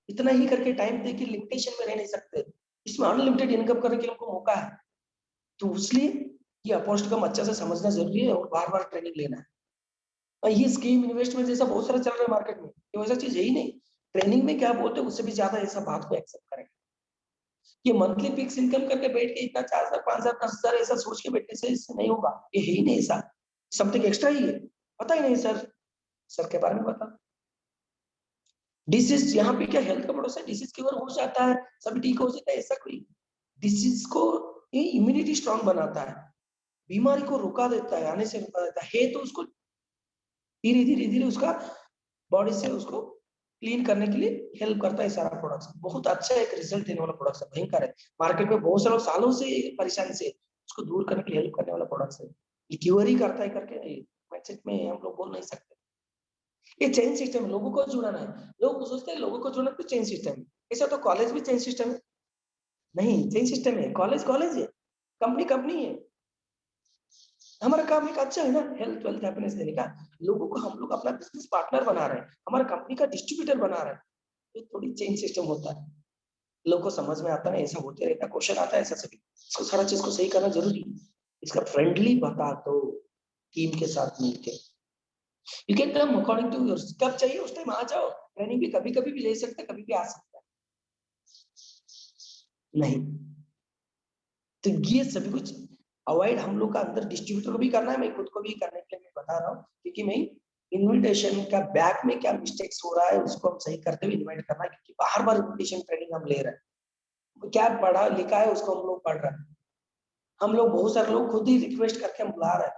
C: इतना ही करके टाइम दे के लिमिटेशन में रह नहीं सकते, इसमें अनलिमिटेड इनकम करने के लिए हमको मौका है। तो इसलिए ये अपॉर्चुनिटी को हम अच्छा से समझना जरूरी है और बार बार ट्रेनिंग लेना है। और ये स्कीम इन्वेस्टमेंट जैसा बहुत सारा चल रहा है मार्केट में, ये वैसा चीज है ही नहीं। ट्रेनिंग में क्या बोलते हैं उससे भी ज्यादा ऐसा बात को एक्सेप्ट करेंगे। ये मंथली फिक्स इनकम करके बैठ के इतना 4,000 5,000 10,000 ऐसा सोच के बैठने से इससे नहीं होगा, ये है ही नहीं ऐसा, समथिंग एक्स्ट्रा ही है। पता ही नहीं सर के बारे में बता। डिसीज यहाँ पे क्या हेल्थ का भरोसा, डिसीज क्योर हो जाता है, सब ठीक हो जाता है, ऐसा कोई डिसीज को ये इम्यूनिटी स्ट्रांग बनाता है, बीमारी को रुका देता है, आने से रुका देता है तो उसको धीरे धीरे धीरे उसका बॉडी से उसको क्लीन करने के लिए हेल्प करता है। सारा प्रोडक्ट्स बहुत अच्छा एक रिजल्ट देने वाला प्रोडक्ट्स है, भयंकर है। मार्केट में बहुत सारे सालों से परेशानी से उसको दूर करने के लिए हेल्प करने वाला प्रोडक्ट्स है। ये क्योर ही करता है करके माइंडसेट में हम लोग बोल नहीं सकते। ये चेन सिस्टम है, लोगों को जुड़ाना है। लोग सोचते हैं लोगों को जुड़ना तो चेन सिस्टम है, ऐसा तो कॉलेज भी चेन सिस्टम है, नहीं चेन सिस्टम है, कॉलेज है, कंपनी है। हमारा काम एक अच्छा है ना, हेल्थ वेल्थ हैप्पीनेस देने का। लोगों को हम लोग अपना बिजनेस पार्टनर बना रहे हैं, हमारा कंपनी का डिस्ट्रीब्यूटर बना रहे हैं, ये थोड़ी चेंज सिस्टम होता है। लोगों को समझ में आता है, ऐसा होते रहता है, क्वेश्चन आता है ऐसा सभी, इसको सारा चीज को सही करना जरूरी है। इसका फ्रेंडली बता दो टीम के साथ मिलकर, you can come according to your, कब चाहिए उस टाइम आ जाओ, ट्रेनिंग भी कभी कभी भी ले सकते, कभी भी आ सकता है नहीं। तो ये सभी कुछ अवॉइड हम लोग का अंदर डिस्ट्रीब्यूटर को भी करना है, मैं खुद को भी करने के लिए मैं बता रहा हूँ, क्योंकि मैं इन्विटेशन का बैक में क्या मिस्टेक्स हो रहा है उसको हम सही करते हुए इन्वाइट करना है, क्योंकि बार बार इन्विटेशन ट्रेनिंग हम ले रहे हैं, क्या पढ़ा लिखा है उसको हम लोग पढ़ रहे हैं। हम लोग बहुत सारे लोग खुद ही रिक्वेस्ट करके हम बुला रहे हैं,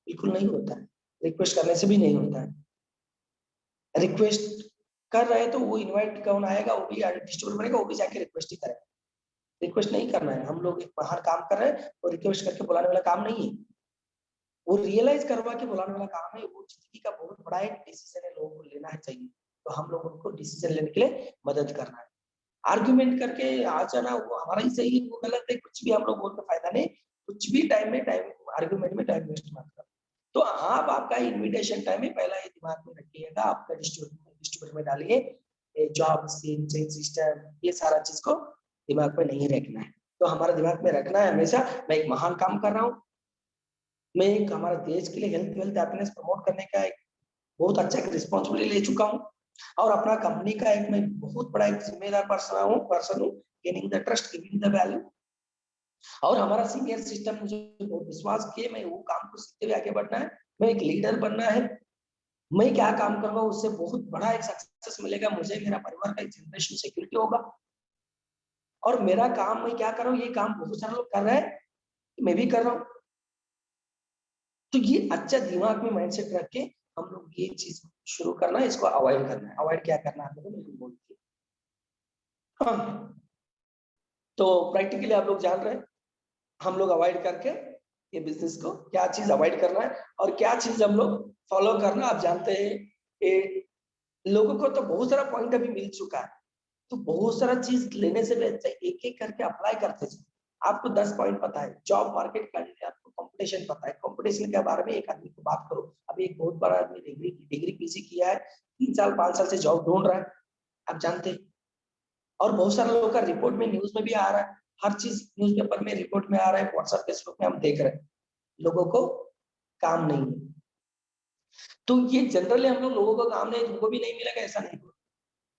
C: बिल्कुल नहीं होता है, रिक्वेस्ट करने से भी नहीं होता है। रिक्वेस्ट कर रहे हैं तो वो इनवाइट कौन आएगा, वो भी डिस्ट्रीब्यूटर बनेगा, वो भी जाके रिक्वेस्ट ही करेगा। रिक्वेस्ट नहीं करना है, हम लोग एक बाहर काम कर रहे हैं और रिक्वेस्ट करके बुलाने वाला काम नहीं है, वो रियलाइज करवा के बुलाने वाला काम है। वो जिंदगी का बहुत बड़ा एक डिसीजन है, लोगों को लेना है चाहिए, तो हम लोग उनको डिसीजन लेने के लिए मदद करना है। आर्ग्यूमेंट करके आ जाना वो हमारा ही सही है, वो गलत है, कुछ भी हम लोग बोल के फायदा नहीं, कुछ भी टाइम आर्ग्यूमेंट में टाइम वेस्ट मत करो। तो आप आपका इन्विटेशन टाइम में पहला ये दिमाग में रखिएगा, आपका डिस्ट्रीब्यूटर में डालिए जॉब सिस्टम, ये सारा चीज को दिमाग में नहीं रखना है। तो हमारा दिमाग में रखना है हमेशा मैं एक महान काम कर रहा हूँ, मैं एक हमारे देश के लिए हेल्थ वेल्थ हैप्पीनेस प्रमोट करने का एक बहुत अच्छा एक रिस्पॉन्सिबिलिटी ले चुका हूँ, और अपना कंपनी का एक मैं बहुत बड़ा एक जिम्मेदार पर्सन हूँ, gaining the trust, giving the value. और हमारा सीनियर सिस्टम मुझे बहुत विश्वास किए, मैं वो काम को सीखते हुए आगे बढ़ना है, मैं एक लीडर बनना है। मैं क्या काम कर रहा हूँ उससे बहुत बड़ा एक सक्सेस मिलेगा मुझे, मेरा परिवार का एक जनरेशन सिक्योरिटी होगा। और मेरा काम मैं क्या कर रहा हूँ, ये काम बहुत सारे लोग कर रहे हैं, मैं भी कर रहा हूँ। तो ये अच्छा दिमाग में माइंडसेट रख के हम लोग ये चीज शुरू करना है, इसको अवॉइड करना है। अवॉइड क्या करना है आप लोगों को बोलती है, हाँ। तो प्रैक्टिकली आप लोग जान रहे हैं हम लोग अवॉइड करके ये बिजनेस को क्या चीज अवॉइड करना है और क्या चीज हम लोग फॉलो करना। आप जानते हैं लोगों को तो बहुत सारा पॉइंट अभी मिल चुका है, तो बहुत सारा चीज लेने से अच्छा एक एक करके अप्लाई करते जाओ। आपको 10 पॉइंट पता है, जॉब मार्केट का आपको कंपटीशन पता है, कंपटीशन के बारे में एक आदमी को बात करो। अभी एक बहुत बड़ा आदमी डिग्री पीजी किया है, 3 साल 5 साल से जॉब ढूंढ रहा है, आप जानते हैं। और बहुत सारे लोगों का रिपोर्ट में न्यूज में भी आ रहा है, हर चीज न्यूज़पेपर में रिपोर्ट में आ रहा है, व्हाट्सएप फेसबुक में हम देख रहे हैं, लोगों को काम नहीं है। तो ये जनरली हम लोगों को काम नहीं, तुमको भी नहीं मिलेगा ऐसा नहीं।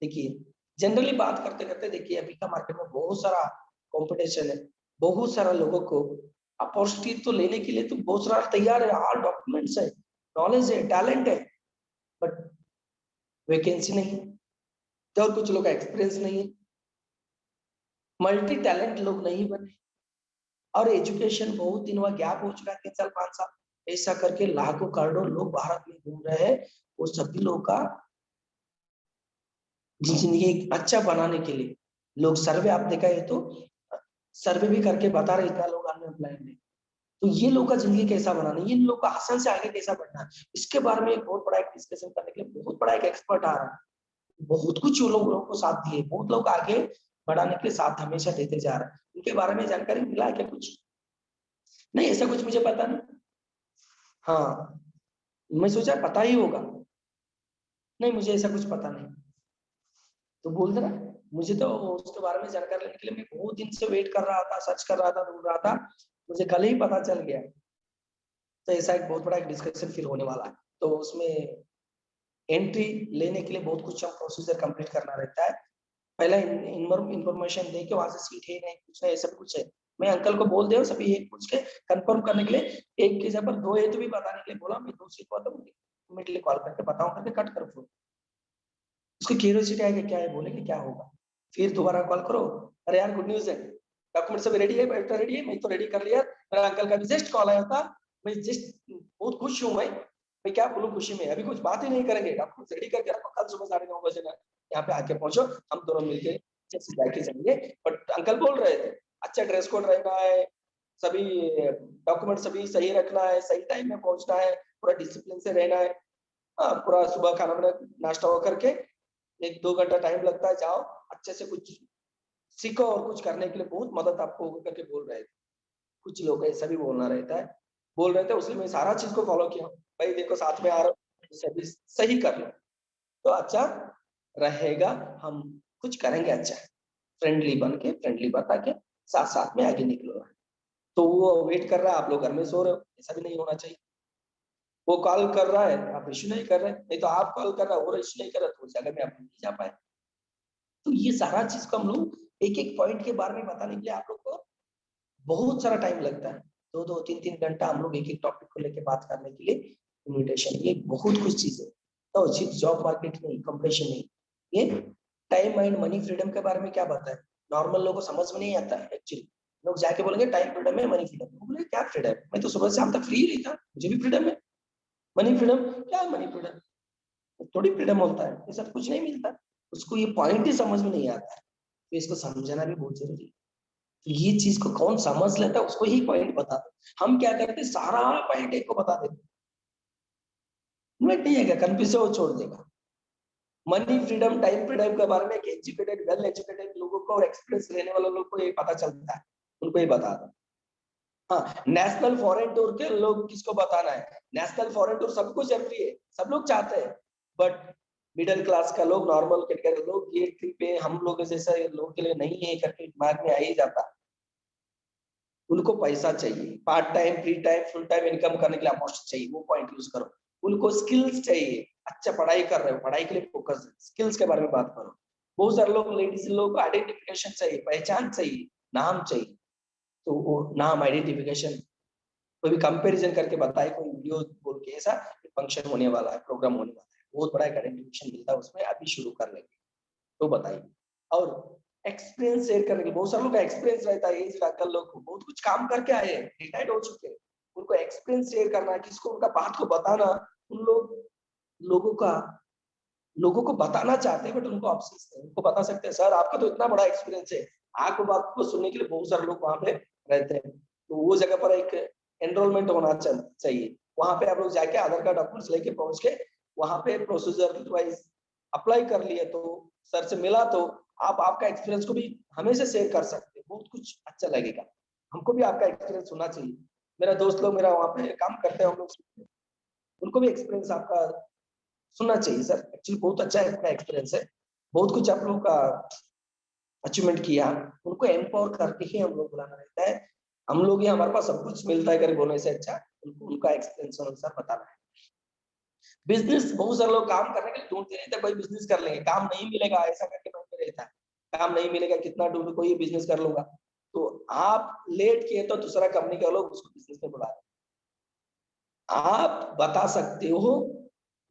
C: देखिए जनरली बात करते करते देखिए अभी का मार्केट में बहुत सारा कंपटीशन है, बहुत सारा लोगों को अपॉर्चुनिटी तो लेने के लिए तो बहुत सारा तैयार है, ऑल डॉक्यूमेंट्स है, नॉलेज है, टैलेंट है, बट वैकेंसी नहीं है। तो और कुछ लोग का एक्सपीरियंस नहीं है, मल्टी टैलेंट लोग नहीं बने, और एजुकेशन बहुत दिन हुआ गैप हो चुका है, 3 साल 5 साल ऐसा करके लाखों करोड़ों लोग भारत में घूम रहे हैं। वो सभी लोगों का जिंदगी अच्छा बनाने के लिए लोग सर्वे आप देखा है तो सर्वे भी करके बता रहे इतना लोग अनएम्प्लॉयड है। तो ये लोग का जिंदगी कैसा बनाना है, ये लोग का हसन से आगे कैसा बढ़ना है, इसके बारे में एक बहुत बड़ा एक डिस्कशन करने के लिए बहुत बड़ा एक एक्सपर्ट आ रहा है। बहुत कुछ वो लोगों को साथ दिए, बहुत लोग आगे बढ़ाने के लिए साथ हमेशा देते जा रहे हैं। उनके बारे में जानकारी मिला क्या कुछ? नहीं, ऐसा कुछ मुझे पता नहीं। हाँ, मैं सोचा पता ही होगा, नहीं मुझे ऐसा कुछ पता नहीं। तो बोल दे रहा, मुझे तो उसके बारे में जानकारी लेने के लिए मैं बहुत दिन से वेट कर रहा था, सर्च कर रहा था, ढूंढ रहा था, मुझे कल ही पता चल गया। तो ऐसा एक बहुत बड़ा एक डिस्कशन फिर होने वाला है। तो उसमें एंट्री लेने के लिए बहुत कुछ हम प्रोसीजर कंप्लीट करना रहता है। पहला इंफॉर्मेशन दे के वहां से सीट है नहीं, कुछ है, सब कुछ है। मैं अंकल को बोल दे सभी एक पूछ के कंफर्म करने के लिए, एक की जगह पर दो है तो भी बताने के लिए बोला। मैं दो सीट पर इमीडिएटली कॉल करके बताऊं करके कट कर फोन। उसकी क्यूरियोसिटी आएगी क्या है, बोलेंगे क्या होगा, फिर दोबारा कॉल करो, अरे यार गुड न्यूज है, डॉक्यूमेंट सब रेडी है, बैठा रेडी है, मैं तो रेडी कर लिया, मेरा अंकल का भी जस्ट कॉल आया था, मैं जस्ट बहुत खुश हूँ। मैं क्या बोलूँ खुशी में, अभी कुछ बात ही नहीं करेंगे, डॉक्यूमेंट रेडी करके रखो, कल सुबह 9:30 बजे ना यहाँ पे आके पहुंचो, हम दोनों मिलके जाके जाएंगे। बट अंकल बोल रहे थे अच्छा ड्रेस कोड रहना है, सभी डॉक्यूमेंट सभी सही रखना है, सही टाइम में पहुंचना है, पूरा डिसिप्लिन से रहना है। पूरा सुबह खाना बना नाश्ता हो करके 1-2 घंटा टाइम लगता है, जाओ अच्छे से कुछ सीखो और कुछ करने के लिए बहुत मदद आपको होगा करके बोल रहे थे। कुछ लोग ऐसा भी बोलना रहता है, बोल रहे थे, उसलिए मैं सारा चीज को फॉलो किया। भाई देखो साथ में आ रहा हूँ, सभी सही कर लो तो अच्छा रहेगा, हम कुछ करेंगे अच्छा, फ्रेंडली बन के, फ्रेंडली बता के साथ साथ में आगे निकलो। तो वो वेट कर रहा है, आप लोग घर में सो रहे हो, ऐसा भी नहीं होना चाहिए। वो कॉल कर रहा है, आप इश्यू नहीं कर रहे, नहीं तो आप कॉल कर रहा है, वो इश्यू नहीं कर रहा, तो उस जगह में आप नहीं जा पाए। तो ये सारा चीज को हम लोग एक एक पॉइंट के बारे में बताने के लिए आप लोग को बहुत सारा टाइम लगता है, 2-2, 3-3 घंटा हम लोग एक एक टॉपिक को लेकर बात करने के लिए इन्विटेशन, ये बहुत कुछ चीज है। तो सिर्फ जॉब मार्केट नहीं, कंपटीशन नहीं, ये टाइम एंड मनी फ्रीडम के बारे में क्या बताए, नॉर्मल लोगों को समझ में नहीं आता है एक्चुअली। लोग जाके बोलेंगे टाइम फ्रीडम है, मनी फ्रीडम, बोले क्या फ्रीडम, मैं तो सुबह से शाम तक फ्री ही रहता, मुझे भी फ्रीडम है। मनी फ्रीडम क्या है, मनी फ्रीडम थोड़ी फ्रीडम होता है, ऐसा कुछ नहीं मिलता। उसको ये पॉइंट ही समझ में नहीं आता है, तो इसको समझना भी बहुत जरूरी है। तो ये चीज को कौन समझ लेता है उसको ही पॉइंट बता दो। हम क्या करते हैं, सारा पॉइंट एक को बता देते, नहीं है क्या कंफ्यूज से वो छोड़ देगा। मनी फ्रीडम, टाइम फ्रीडम के बारे में एक एजुकेटेड, वेल एजुकेटेड लोगों को और एक्सपीरियंस लेने वाले लोगों को ये पता चलता है, उनको ये बता दो। हाँ, नेशनल फॉरेन टूर के लोग किसको बताना है, नेशनल फॉरेन टूर सबको जरूरी है, सब लोग चाहते हैं, बट मिडिल क्लास का लोग, नॉर्मल कैटेगरी लोग, ये ट्रिप पे हम लोग जैसे लोगों के लिए नहीं है करके दिमाग में आ ही जाता। उनको पैसा चाहिए, part time, free time, full time income करने के लिए अपॉर्चुनिटी चाहिए, वो पॉइंट यूज करो। उनको स्किल्स चाहिए, अच्छा पढ़ाई कर रहे हो, पढ़ाई के लिए फोकस है, स्किल्स के बारे में बात करो। बहुत सारे लोग, लेडीज लोगों को आइडेंटिफिकेशन चाहिए, पहचान चाहिए, नाम चाहिए, तो वो नाम आइडेंटिफिकेशन कोई भी कंपैरिजन करके बताए, कोई वीडियो बोल के ऐसा फंक्शन होने वाला है, प्रोग्राम होने वाला है, बहुत बड़ा एक आइडेंटिफिकेशन मिलता है उसमें, अभी शुरू कर लेंगे तो बताइए। और एक्सपीरियंस शेयर करने के, बहुत सारे लोग का एक्सपीरियंस रहता है, एज अंकल लोग को बहुत कुछ काम करके आए हैं, रिटायर्ड हो चुके हैं, उनको एक्सपीरियंस शेयर करना, किसको उनका बात को बताना, उन लोगों को बताना चाहते हैं, बट उनको ऑप्शंस नहीं, उनको बता सकते हैं सर आपका तो इतना बड़ा एक्सपीरियंस है, आपको बात को सुनने के लिए बहुत सारे लोग वहां पे रहते हैं, तो वो जगह पर एक एनरोलमेंट होना चाहिए। वहां पे आप लोग जाके आधार कार्ड डॉक्यूमेंट्स लेके पहुंच के वहां पे प्रोसीजर वाइज अप्लाई कर लिए, तो सर से मिला तो आप आपका एक्सपीरियंस को भी हमेशा शेयर कर सकते हैं, बहुत कुछ अच्छा लगेगा। हमको भी आपका एक्सपीरियंस सुनना चाहिए। मेरा दोस्त लोग मेरा वहाँ पे काम करते हैं, हम लोग उनको भी एक्सपीरियंस आपका सुनना चाहिए सर, एक्चुअली बहुत अच्छा आपका एक्सपीरियंस है, बहुत कुछ आप लोगों का अचीवमेंट किया, उनको एम्पावर करके ही हम लोग बुलाना रहता है। हम लोग ही हमारे पास सब कुछ मिलता है करके बोलने से अच्छा उनको उनका एक्सपीरियंस अनुसार बताना है। बिजनेस, बहुत सारे लोग काम करने के लिए ढूंढते रहते हैं, कोई बिजनेस कर लेंगे, काम नहीं मिलेगा ऐसा करके ढूंढते रहता है, काम नहीं मिलेगा कितना ढूंढो, कोई बिजनेस कर लूंगा, तो आप लेट किए तो दूसरा कंपनी के लोग उसको बिजनेस में बुला रहे, आप बता सकते हो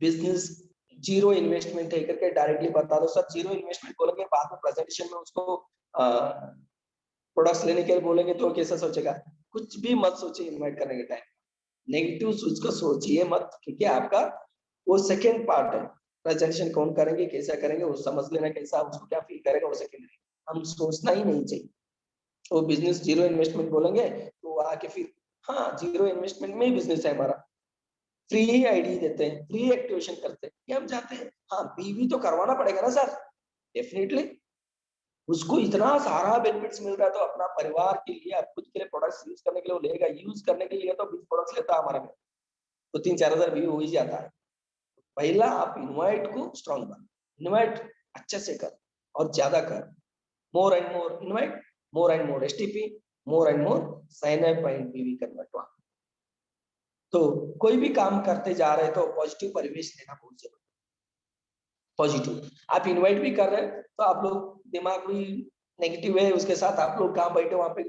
C: बिजनेस जीरो इन्वेस्टमेंट है करके डायरेक्टली बता दो, सर जीरो इन्वेस्टमेंट बोलेंगे, बाद में प्रेजेंटेशन में उसको प्रोडक्ट्स लेने के लिए बोलेंगे तो कैसा सोचेगा, कुछ भी मत सोचिए इन्वाइट करने के टाइम, नेगेटिव सोच को सोचिए मत, क्योंकि आपका वो सेकेंड पार्ट है, प्रेजेंटेशन कौन करेंगे, कैसा करेंगे, वो समझ लेना कैसा, उसको क्या फील करेगा, वो सेकेंडरी, हम सोचना ही नहीं चाहिए। वो बिजनेस जीरो इन्वेस्टमेंट बोलेंगे तो आके फिर हाँ, जीरो इन्वेस्टमेंट में ही बिजनेस है हमारा, फ्री ही आईडी देते हैं, फ्री एक्टिवेशन करते हैं, ये हम चाहते हैं। हाँ, बीवी तो करवाना पड़ेगा ना सर, डेफिनेटली उसको इतना सारा बेनिफिट्स मिल रहा है, तो अपना परिवार के लिए, आप खुद के लिए प्रोडक्ट्स यूज करने के लिए वो लेगा, यूज करने के लिए तो 20 प्रोडक्ट्स लेता है हमारा में, तो 3-4 हजार व्यू हो ही जाता है। पहला आप इनवाइट को स्ट्रॉन्ग बना, इनवाइट अच्छे से कर और ज्यादा कर, more and more invite, more and more STP, more and more sign up and BV convert. तो कोई भी काम करते जा रहे तो पॉजिटिव परिवेश लेना बहुत जरूरी है। पॉजिटिव आप इनवाइट भी कर रहे हैं तो आप लोग दिमाग भी नेगेटिव है, उसके साथ आप लोग कहाँ बैठे वहां पे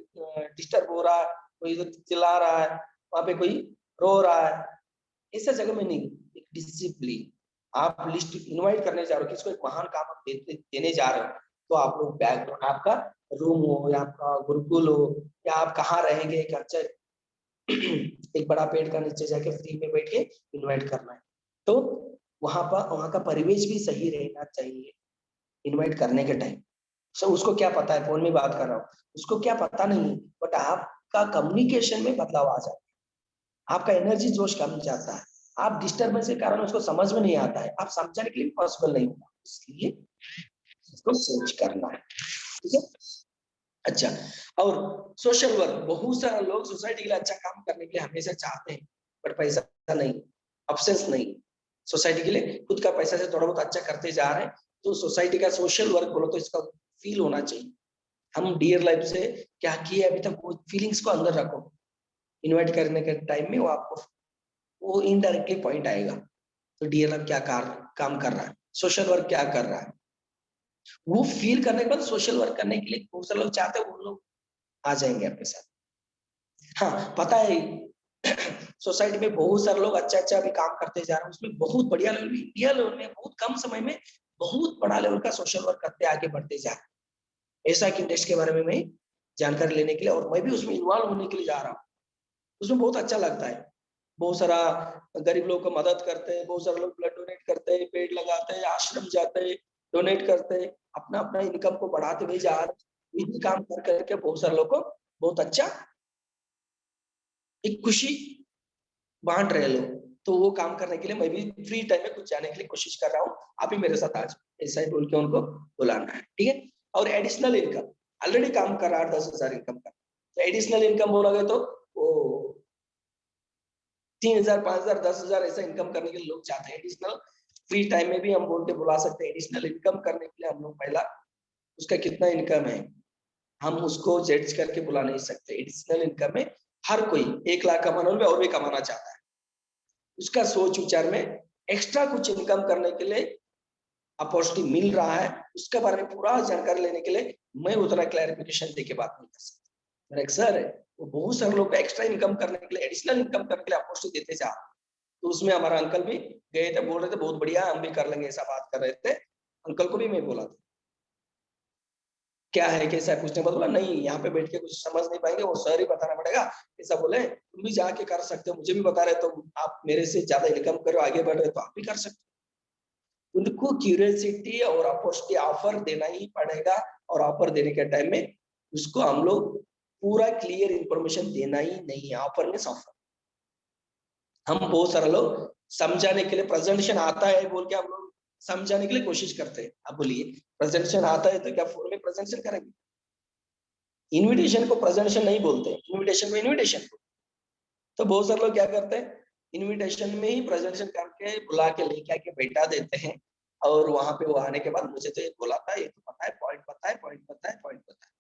C: डिस्टर्ब हो रहा है, कोई इधर चिल्ला रहा है, वहां पे कोई रो रहा है, ऐसा जगह में नहीं। एक डिसिप्लिन, आप लिस्ट इनवाइट करने जा रहे हो, किसको एक महान काम आप देने जा रहे हो, तो आप लोग बैकग्राउंड आपका रूम हो या आपका गुरुकुल हो या आप कहाँ रहेंगे, एक अच्छा एक बड़ा पेड़ का नीचे जाके फ्री में बैठ के इन्वाइट करना है, तो वहां का परिवेश भी सही रहना चाहिए इन्वाइट करने के टाइम। सो उसको क्या पता है, फोन में बात कर रहा हूँ, उसको क्या पता नहीं, बट आपका कम्युनिकेशन में बदलाव आ जाता है, आपका एनर्जी जोश कम जाता है, आप डिस्टर्बेंस के कारण उसको समझ में नहीं आता है, आप समझाने के लिए पॉसिबल नहीं होगा, इसलिए इसको सोच करना है, ठीक है। अच्छा, और सोशल वर्क, बहुत सारे लोग सोसाइटी के लिए अच्छा काम करने के लिए हमेशा चाहते हैं, बट पैसा नहीं, ऑप्शंस नहीं, सोसाइटी के लिए खुद का पैसा से थोड़ा बहुत अच्छा करते जा रहे हैं, तो सोसाइटी का सोशल वर्क बोलो तो इसका फील होना चाहिए, हम डियर लाइफ से क्या किए अभी तक, वो फीलिंग्स को अंदर रखो, इन्वाइट करने के टाइम में वो आपको वो इनडायरेक्टली पॉइंट आएगा, तो डियर लाइफ क्या काम कर रहा है, सोशल वर्क क्या कर रहा है, वो फील करने के बाद सोशल वर्क करने के लिए बहुत सारे लोग चाहते हैं, वो लोग आ जाएंगे आपके साथ। हाँ, पता है सोसाइटी में बहुत सारे लोग अच्छा भी काम करते जा रहे हैं, उसमें बहुत बढ़िया लेवल भी, इंडिया लेवल में बहुत कम समय में बहुत बड़ा लेवल का सोशल वर्क करते आगे बढ़ते जा रहे हैं। ऐसा एक इंडस्ट्री के बारे में मैं जानकारी लेने के लिए, और मैं भी उसमें इन्वॉल्व होने के लिए जा रहा हूँ, उसमें बहुत अच्छा लगता है, बहुत सारा गरीब लोगों को मदद करते हैं, बहुत सारे लोग ब्लड डोनेट करते हैं, पेड़ लगाते हैं, आश्रम जाते हैं, डोनेट करते हैं, अपना अपना इनकम को बढ़ाते हुए जा रहे हैं, काम कर करके बहुत सारे लोग को बहुत अच्छा एक खुशी बांट रहे लोग, तो वो काम करने के लिए मैं भी फ्री टाइम में कुछ जाने के लिए कोशिश कर रहा हूँ, आप भी मेरे साथ आज ऐसा ही बोल के उनको बुलाना है, ठीक है। और एडिशनल इनकम, ऑलरेडी काम कर रहा है 10,000 इनकम का, तो एडिशनल इनकम बोलोगे तो वो 3,000 5,000 10,000 ऐसा इनकम करने के लिए लोग चाहते हैं। एडिशनल फ्री टाइम में भी हम बोल के बुला सकते हैं, एडिशनल इनकम करने के लिए हम लोग पहला उसका कितना इनकम है हम उसको जज करके बुला नहीं सकते। एडिशनल इनकम में हर कोई 1 लाख कमाने में और भी कमाना चाहता है, उसका सोच विचार में एक्स्ट्रा कुछ इनकम करने के लिए अपॉर्चुनिटी मिल रहा है, उसके बारे में पूरा जानकारी लेने के लिए मैं उतना क्लैरिफिकेशन देके बात नहीं कर सकता। मेरा एक सर है, वो बहुत सारे लोग एक्स्ट्रा इनकम करने के लिए, एडिशनल इनकम करने के लिए अपॉर्चुनिटी देते जा, तो उसमें हमारा अंकल भी गए थे, बोल रहे थे बहुत बढ़िया हम भी कर लेंगे, ऐसा बात कर रहे थे, अंकल को भी मैं बोला था क्या है कैसा है पूछने के बाद बोला नहीं यहाँ पे बैठ के कुछ समझ नहीं पाएंगे, वो सर ही बताना पड़ेगा, ऐसा बोले तुम भी जाके कर सकते हो, मुझे भी बता रहे तो आप मेरे से ज्यादा इनकम करो आगे बढ़ रहे तो आप भी कर सकते हो। उनको क्यूरियोसिटी और अपॉर्चुनिटी ऑफर देना ही पड़ेगा, और ऑफर देने के टाइम में उसको हम लोग पूरा क्लियर इंफॉर्मेशन देना ही नहीं है, ऑफर में ऑफर। हम बहुत सारे लोग समझाने के लिए प्रेजेंटेशन आता है बोल के हम लोग समझाने के लिए कोशिश करते हैं, आप बोलिए प्रेजेंटेशन आता है तो क्या फोन में प्रेजेंटेशन करेंगे? इनविटेशन को प्रेजेंटेशन नहीं बोलते, इनविटेशन को इनविटेशन को। तो बहुत सारे लोग क्या करते हैं, इनविटेशन में ही प्रेजेंटेशन करके बुला के लेके आके बैठा देते हैं, और वहां पे वो आने के बाद मुझे तो ये बोला था, ये तो पता है, पॉइंट पता है, पॉइंट पता है, पॉइंट पता है,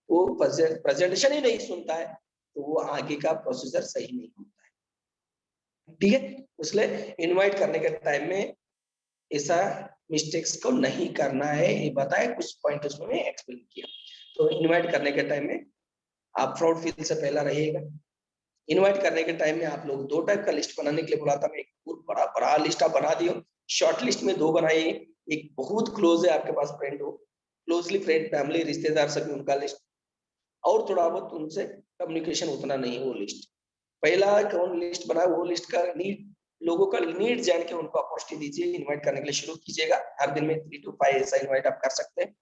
C: वो प्रेजेंटेशन ही नहीं सुनता है, तो वो आगे का प्रोसीजर सही नहीं होता है, ठीक है। इसलिए इनवाइट करने के टाइम में ऐसा मिस्टेक्स को नहीं करना है, ये बताए कुछ पॉइंट उसमें मैं एक्सप्लेन किया। तो इनवाइट करने के टाइम में आप फ्रॉड फील से पहला रहिएगा। इनवाइट करने के टाइम में आप लोग 2 टाइप का लिस्ट बनाने के लिए बोला था, मैं एक बहुत बड़ा लिस्ट आप बना दियो, शॉर्ट लिस्ट में 2 बनाइए, एक बहुत क्लोज है आपके पास फ्रेंड हो, क्लोजली फ्रेंड फैमिली रिश्तेदार सभी उनका लिस्ट, और थोड़ा बहुत उनसे कम्युनिकेशन उतना नहीं है वो लिस्ट। पहला कौन लिस्ट बना वो लिस्ट का नीड, लोगों का नीड जान के उनको अपॉर्चुनिटी दीजिए, इनवाइट करने के लिए शुरू कीजिएगा, हर दिन में 3 to 5 ऐसा इनवाइट आप कर सकते हैं।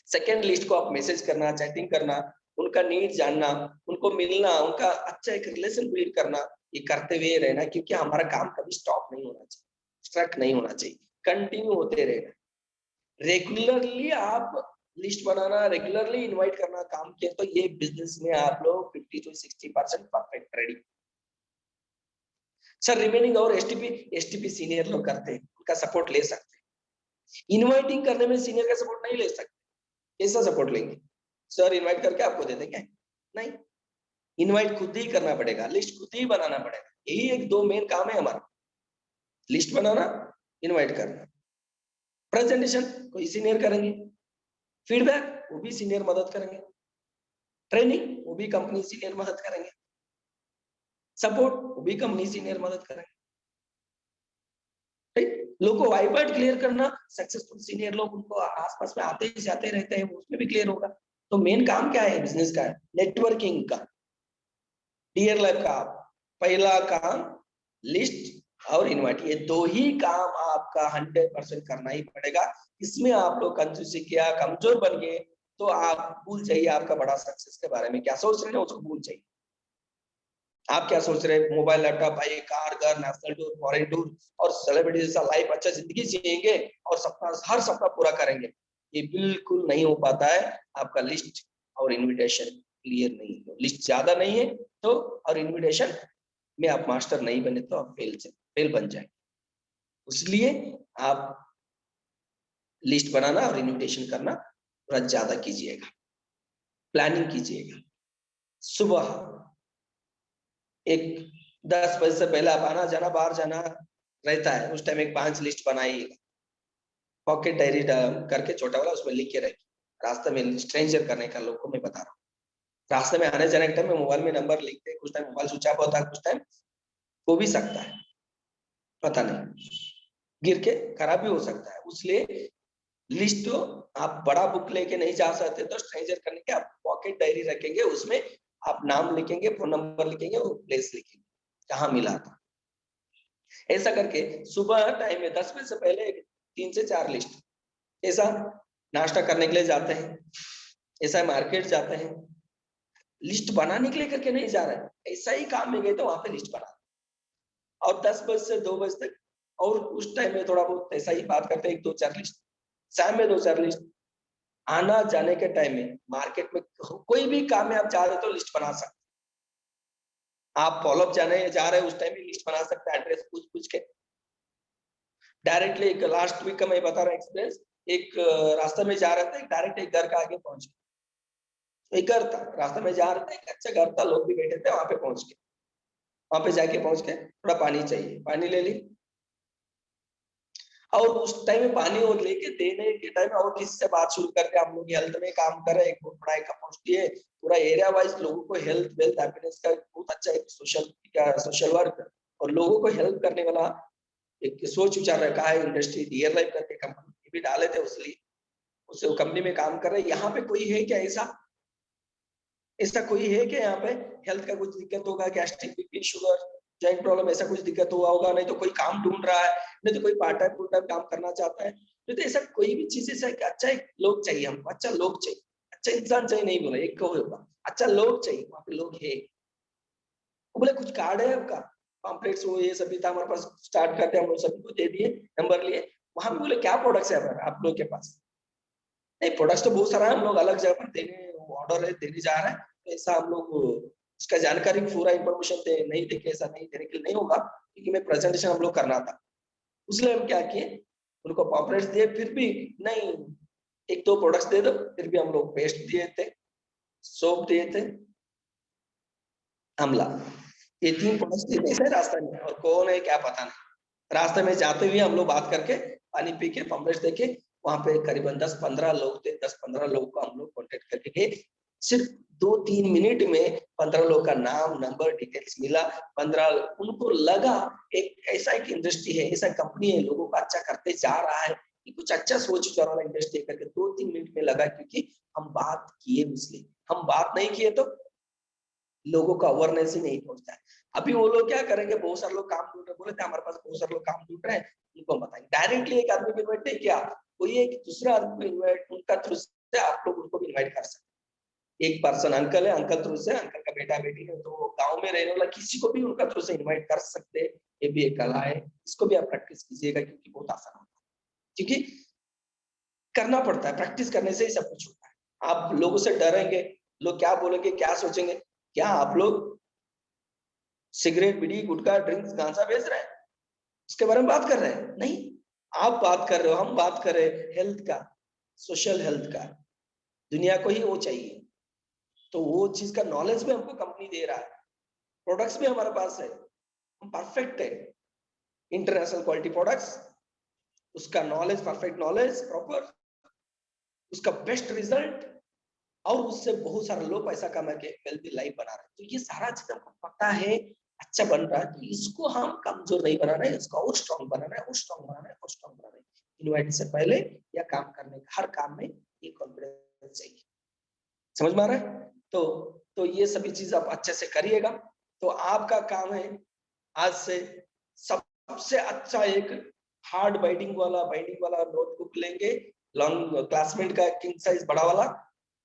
C: सेकेंड लिस्ट को आप मैसेज करना, चैटिंग करना, उनका नीड जानना, उनको मिलना, उनका अच्छा एक रिलेशन बिल्ड करना, ये करते हुए रहना, क्योंकि हमारा काम कभी स्टॉप नहीं होना चाहिए, स्ट्रक नहीं होना चाहिए, कंटिन्यू होते रहना। रेगुलरली आप लिस्ट बनाना, रेगुलरली इनवाइट करना काम किया तो ये बिजनेस में आप लोग 50 to 60% perfect ready. Sir remaining और एसटीपी सीनियर लोग करते हैं, उनका सपोर्ट ले सकते हैं। इनवाइटिंग करने में सीनियर का सपोर्ट नहीं ले सकते, कैसा सपोर्ट लेंगे? सर इनवाइट करके आपको दे देंगे? नहीं, इनवाइट खुद ही करना पड़ेगा, लिस्ट खुद ही बनाना पड़ेगा। यही एक दो मेन काम है हमारा, लिस्ट बनाना, इनवाइट करना। प्रेजेंटेशन कोई सीनियर करेंगे, फीडबैक वो भी सीनियर मदद करेंगे, ट्रेनिंग वो भी कंपनी सीनियर मदद करेंगे, सपोर्ट वो भी कंपनी सीनियर मदद करेंगे। लोग को वाइबाइट क्लियर करना, सक्सेसफुल सीनियर लोग उनको आसपास में आते ही जाते रहते हैं, उसमें भी क्लियर होगा। तो मेन काम क्या है बिजनेस का? नेटवर्किंग का, डियर लाइफ का। पहला काम लिस्ट और इनवाइट, ये दो ही काम आपका 100% करना ही पड़ेगा। इसमें आप लोग कंजूसी किया, कमजोर बन गए तो आप भूल जाइए आपका बड़ा सक्सेस के बारे में क्या सोच रहे हैं, उसको भूल जाइए। आप क्या सोच रहे हैं? मोबाइल, लैपटॉप, बाइक, कार, घर, नेशनल टूर, फॉरेन टूर और सेलिब्रिटी जैसा लाइफ, अच्छा जिंदगी जिएंगे और सपना, हर सपना पूरा करेंगे। ये बिल्कुल नहीं हो पाता है। आपका लिस्ट और इनविटेशन क्लियर नहीं है, लिस्ट ज्यादा नहीं है तो, और इनविटेशन में आप मास्टर नहीं बने तो आप फेल बन जाएंगे। इसलिए आप लिस्ट बनाना और इनविटेशन करना थोड़ा ज्यादा कीजिएगा, प्लानिंग कीजिएगा। सुबह एक 10 बजे से पहले आप आना जाना, बाहर जाना रहता है, उस टाइम एक 5 लिस्ट बनाइएगा, पॉकेट डायरी करके छोटा वाला, उसमें लिख के रखिए। रास्ते में स्ट्रेंजर करने का लोगों को मैं बता रहा हूँ। रास्ते में आने जाने के टाइम में मोबाइल में नंबर लिखते हैं, कुछ टाइम मोबाइल स्विच ऑफ होता है, कुछ टाइम हो भी सकता है, पता नहीं, गिर के खराब भी हो सकता है। इसलिए लिस्ट तो आप बड़ा बुक लेके नहीं जा सकते, तो स्ट्रेंजर करने के आप पॉकेट डायरी रखेंगे, उसमें आप नाम लिखेंगे, फोन नंबर लिखेंगे, वो प्लेस लिखेंगे कहाँ मिला था। ऐसा करके सुबह टाइम में 10 बजे से पहले 3 से 4 लिस्ट, ऐसा नाश्ता करने के लिए जाते हैं, ऐसा मार्केट जाते हैं, लिस्ट बनाने के लिए करके नहीं जा रहे हैं, ऐसा ही काम में गए तो वहां पे लिस्ट बना, और 10 बजे से 2 बजे तक और उस टाइम में थोड़ा बहुत ऐसा ही बात करते हैं, 1-2-4 लिस्ट, शाम में 2-4 लिस्ट। आना जाने के टाइम में मार्केट में कोई भी काम में आप जा रहे हो तो लिस्ट बना सकते, आप फॉलोअप जाने जा रहे हैं उस टाइम भी लिस्ट बना सकते हैं, एड्रेस पूछ के डायरेक्टली। एक लास्ट वीक का मैं बता रहा हूँ एक्सपीरियंस, एक रास्ते में जा रहे थे, डायरेक्ट एक घर का आगे पहुंच गए, एक घर था, रास्ते में जा रहे थे, एक अच्छा घर था, लोग भी बैठे थे, वहां पे पहुंच गए। वहां पे जाके पहुंच के थोड़ा पानी चाहिए, पानी ले ली, और उस टाइम में पानी और लेके देने के टाइम और किसी से बात शुरू करके, हम लोग हेल्थ में काम कर रहे हैं, बहुत बड़ा एक अपॉर्चुनिटी है, पूरा एरिया वाइज लोगों को हेल्थ वेल्थ हैप्पीनेस का बहुत अच्छा एक सोशल वर्क और लोगों को हेल्प करने वाला एक सोच विचार रखा है इंडस्ट्री। डियर लाइफ करके कंपनी भी डाले थे, उसलिए उस कंपनी में काम कर रहे हैं। यहाँ पे कोई है क्या ऐसा, ऐसा कोई है क्या यहाँ पे हेल्थ का कुछ दिक्कत होगा, gastric, BP, sugar, joint problem, ऐसा कुछ दिक्कत हुआ होगा? नहीं तो कोई काम ढूंढ रहा है, नहीं तो कोई पार्ट टाइम फुल टाइम काम करना चाहता है, नहीं तो ऐसा कोई भी चीज, ऐसा अच्छा एक लोग चाहिए हमको, अच्छा लोग चाहिए, अच्छा इंसान चाहिए, नहीं बोला एक को होगा, अच्छा लोग चाहिए, वहां पे लोग है। बोले कुछ कार्ड है आपका, पम्पलेट्स वो ये सभी था हमारे पास, स्टार्ट करते हम लोग सभी को दे दिए, नंबर लिए। वहां पे बोले क्या प्रोडक्ट्स है आप लोग के पास? नहीं प्रोडक्ट्स तो बहुत सारा है, हम लोग अलग जगह पर देने ऑर्डर है, देने जा रहे हैं, तो ऐसा हम लोग उसका जानकारी पूरा इंफॉर्मेशन दे नहीं देखे, ऐसा नहीं देने के लिए नहीं होगा, क्योंकि मैं प्रेजेंटेशन हम लोग करना था। इसलिए हम क्या किए, उनको पॉपलेट्स दिए, फिर भी नहीं, 1-2 प्रोडक्ट्स दे दो, फिर भी हम लोग पेस्ट दिए थे, सोप दिए थे, आमला, ये 3 प्रोडक्ट्स दिए थे रास्ते में, और कौन है क्या पता नहीं। रास्ते में जाते हुए हम लोग बात करके, पानी पी के, पॉपलेट्स देखे, वहां पे करीबन 10-15 लोग थे, 10-15 लोग को हम लोग कॉन्टेक्ट करके गए। सिर्फ 2-3 मिनट में 15 लोग का नाम, नंबर, डिटेल्स मिला। 15 उनको लगा एक ऐसा एक इंडस्ट्री है, ऐसा कंपनी है, लोगों को अच्छा करते जा रहा है, कि कुछ अच्छा सोच विचार वाला इंडस्ट्री करके 2-3 मिनट में लगा, क्योंकि हम बात किए, इसलिए हम बात नहीं किए तो लोगों का अवेयरनेस ही नहीं पहुंचता है। अभी वो लोग क्या करेंगे, बहुत सारे लोग काम ढूंढ रहे, बोले थे हमारे पास बहुत सारे लोग काम ढूंढ रहे हैं, उनको हम बताएंगे। डायरेक्टली एक आदमी को इन्वाइट नहीं किया, कोई एक दूसरा आदमी को इन्वाइट, उनका थ्रू से आप लोग उनको भी इन्वाइट कर सकते हैं।
B: एक पर्सन अंकल है, अंकल थ्रू से, अंकल का बेटा बेटी है, तो गांव में रहने वाला किसी को भी उनका थ्रू से इनवाइट कर सकते हैं। ये भी एक कला है, इसको भी आप प्रैक्टिस कीजिएगा क्योंकि बहुत आसान होता है, क्योंकि करना पड़ता है, प्रैक्टिस करने से ही सब कुछ होता है। आप लोगों से डरेंगे, लोग क्या बोलेंगे, क्या सोचेंगे, क्या आप लोग सिगरेट, बीड़ी, गुटखा, ड्रिंक्स, गांजा बेच रहे हैं, उसके बारे में बात कर रहे हैं? नहीं, आप बात कर रहे हो, हम बात कर रहे हैं हेल्थ का, सोशल हेल्थ का। दुनिया को ही वो चाहिए, तो वो चीज का नॉलेज भी हमको कंपनी दे रहा है, प्रोडक्ट्स भी हमारे पास है, हम परफेक्ट है, इंटरनेशनल क्वालिटी प्रोडक्ट्स, उसका नॉलेज, परफेक्ट नॉलेज, प्रॉपर, उसका बेस्ट रिजल्ट, और उससे बहुत सारे लोग पैसा कमा के हेल्थी लाइफ बना रहे हैं। तो ये सारा चीज हमको पता है, अच्छा बन रहा है, तो इसको हम कमजोर नहीं बना रहे, इसको और स्ट्रॉन्ग बनाना है, और स्ट्रॉन्ग बनाना है, और स्ट्रॉन्ग बनाना है। इन्वाइट से पहले या काम करने का हर काम में ये कॉन्फिडेंस चाहिए। समझ में आ रहा है? तो ये सभी चीज आप अच्छे से करिएगा। तो आपका काम है आज से सबसे अच्छा एक हार्ड बाइंडिंग वाला नोटबुक लेंगे, लॉन्ग क्लासमेट का किंग साइज बड़ा वाला,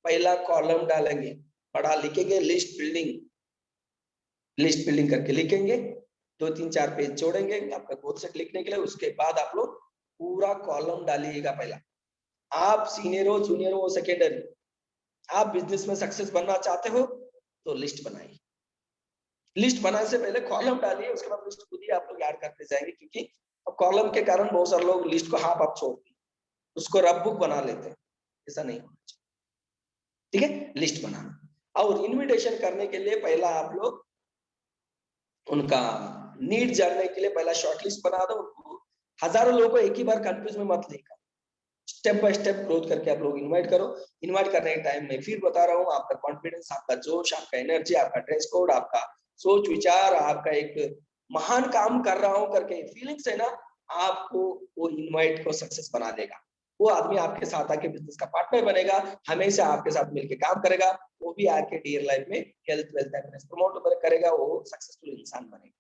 B: पहला कॉलम डालेंगे, बड़ा लिखेंगे लिस्ट बिल्डिंग करके लिखेंगे, 2-3-4 पेज जोड़ेंगे आपका गोल सेट लिखने के लिए। उसके बाद आप लोग पूरा कॉलम डालिएगा। पहला आप सीनियर हो, जूनियर हो, सेकेंडरी, आप बिजनेस में सक्सेस बनना चाहते हो तो लिस्ट बनाइए। लिस्ट बनाने से पहले कॉलम डालिए, उसके बाद लिस्ट खुद ही आप लोग ऐड करते जाएंगे, क्योंकि अब कॉलम के कारण बहुत सारे लोग लिस्ट को हाफ आप छोड़ते, उसको रफ बुक बना लेते हैं, ऐसा नहीं होना चाहिए। ठीक है, लिस्ट बनाना। और इनविटेशन करने के लिए पहला आप लोग उनका नीड जानने के लिए पहला शॉर्ट लिस्ट बना दो। हजारों लोगों को एक ही बार कंफ्यूज में मत लेकर, स्टेप बाय स्टेप ग्रोथ करके आप लोग इनवाइट करो। इनवाइट करने के टाइम में फिर बता रहा हूँ, आपका कॉन्फिडेंस, आपका जोश, आपका एनर्जी, आपका ड्रेस कोड, आपका सोच विचार, आपका एक महान काम कर रहा हूँ करके फीलिंग्स है ना, आपको वो इनवाइट को सक्सेस बना देगा। वो आदमी आपके साथ आके बिजनेस का पार्टनर बनेगा, हमेशा आपके साथ मिलकर काम करेगा, वो भी आके डियर लाइफ में हेल्थ वेल्थ हैप्पीनेस प्रमोट करेगा, वो सक्सेसफुल इंसान बनेगा।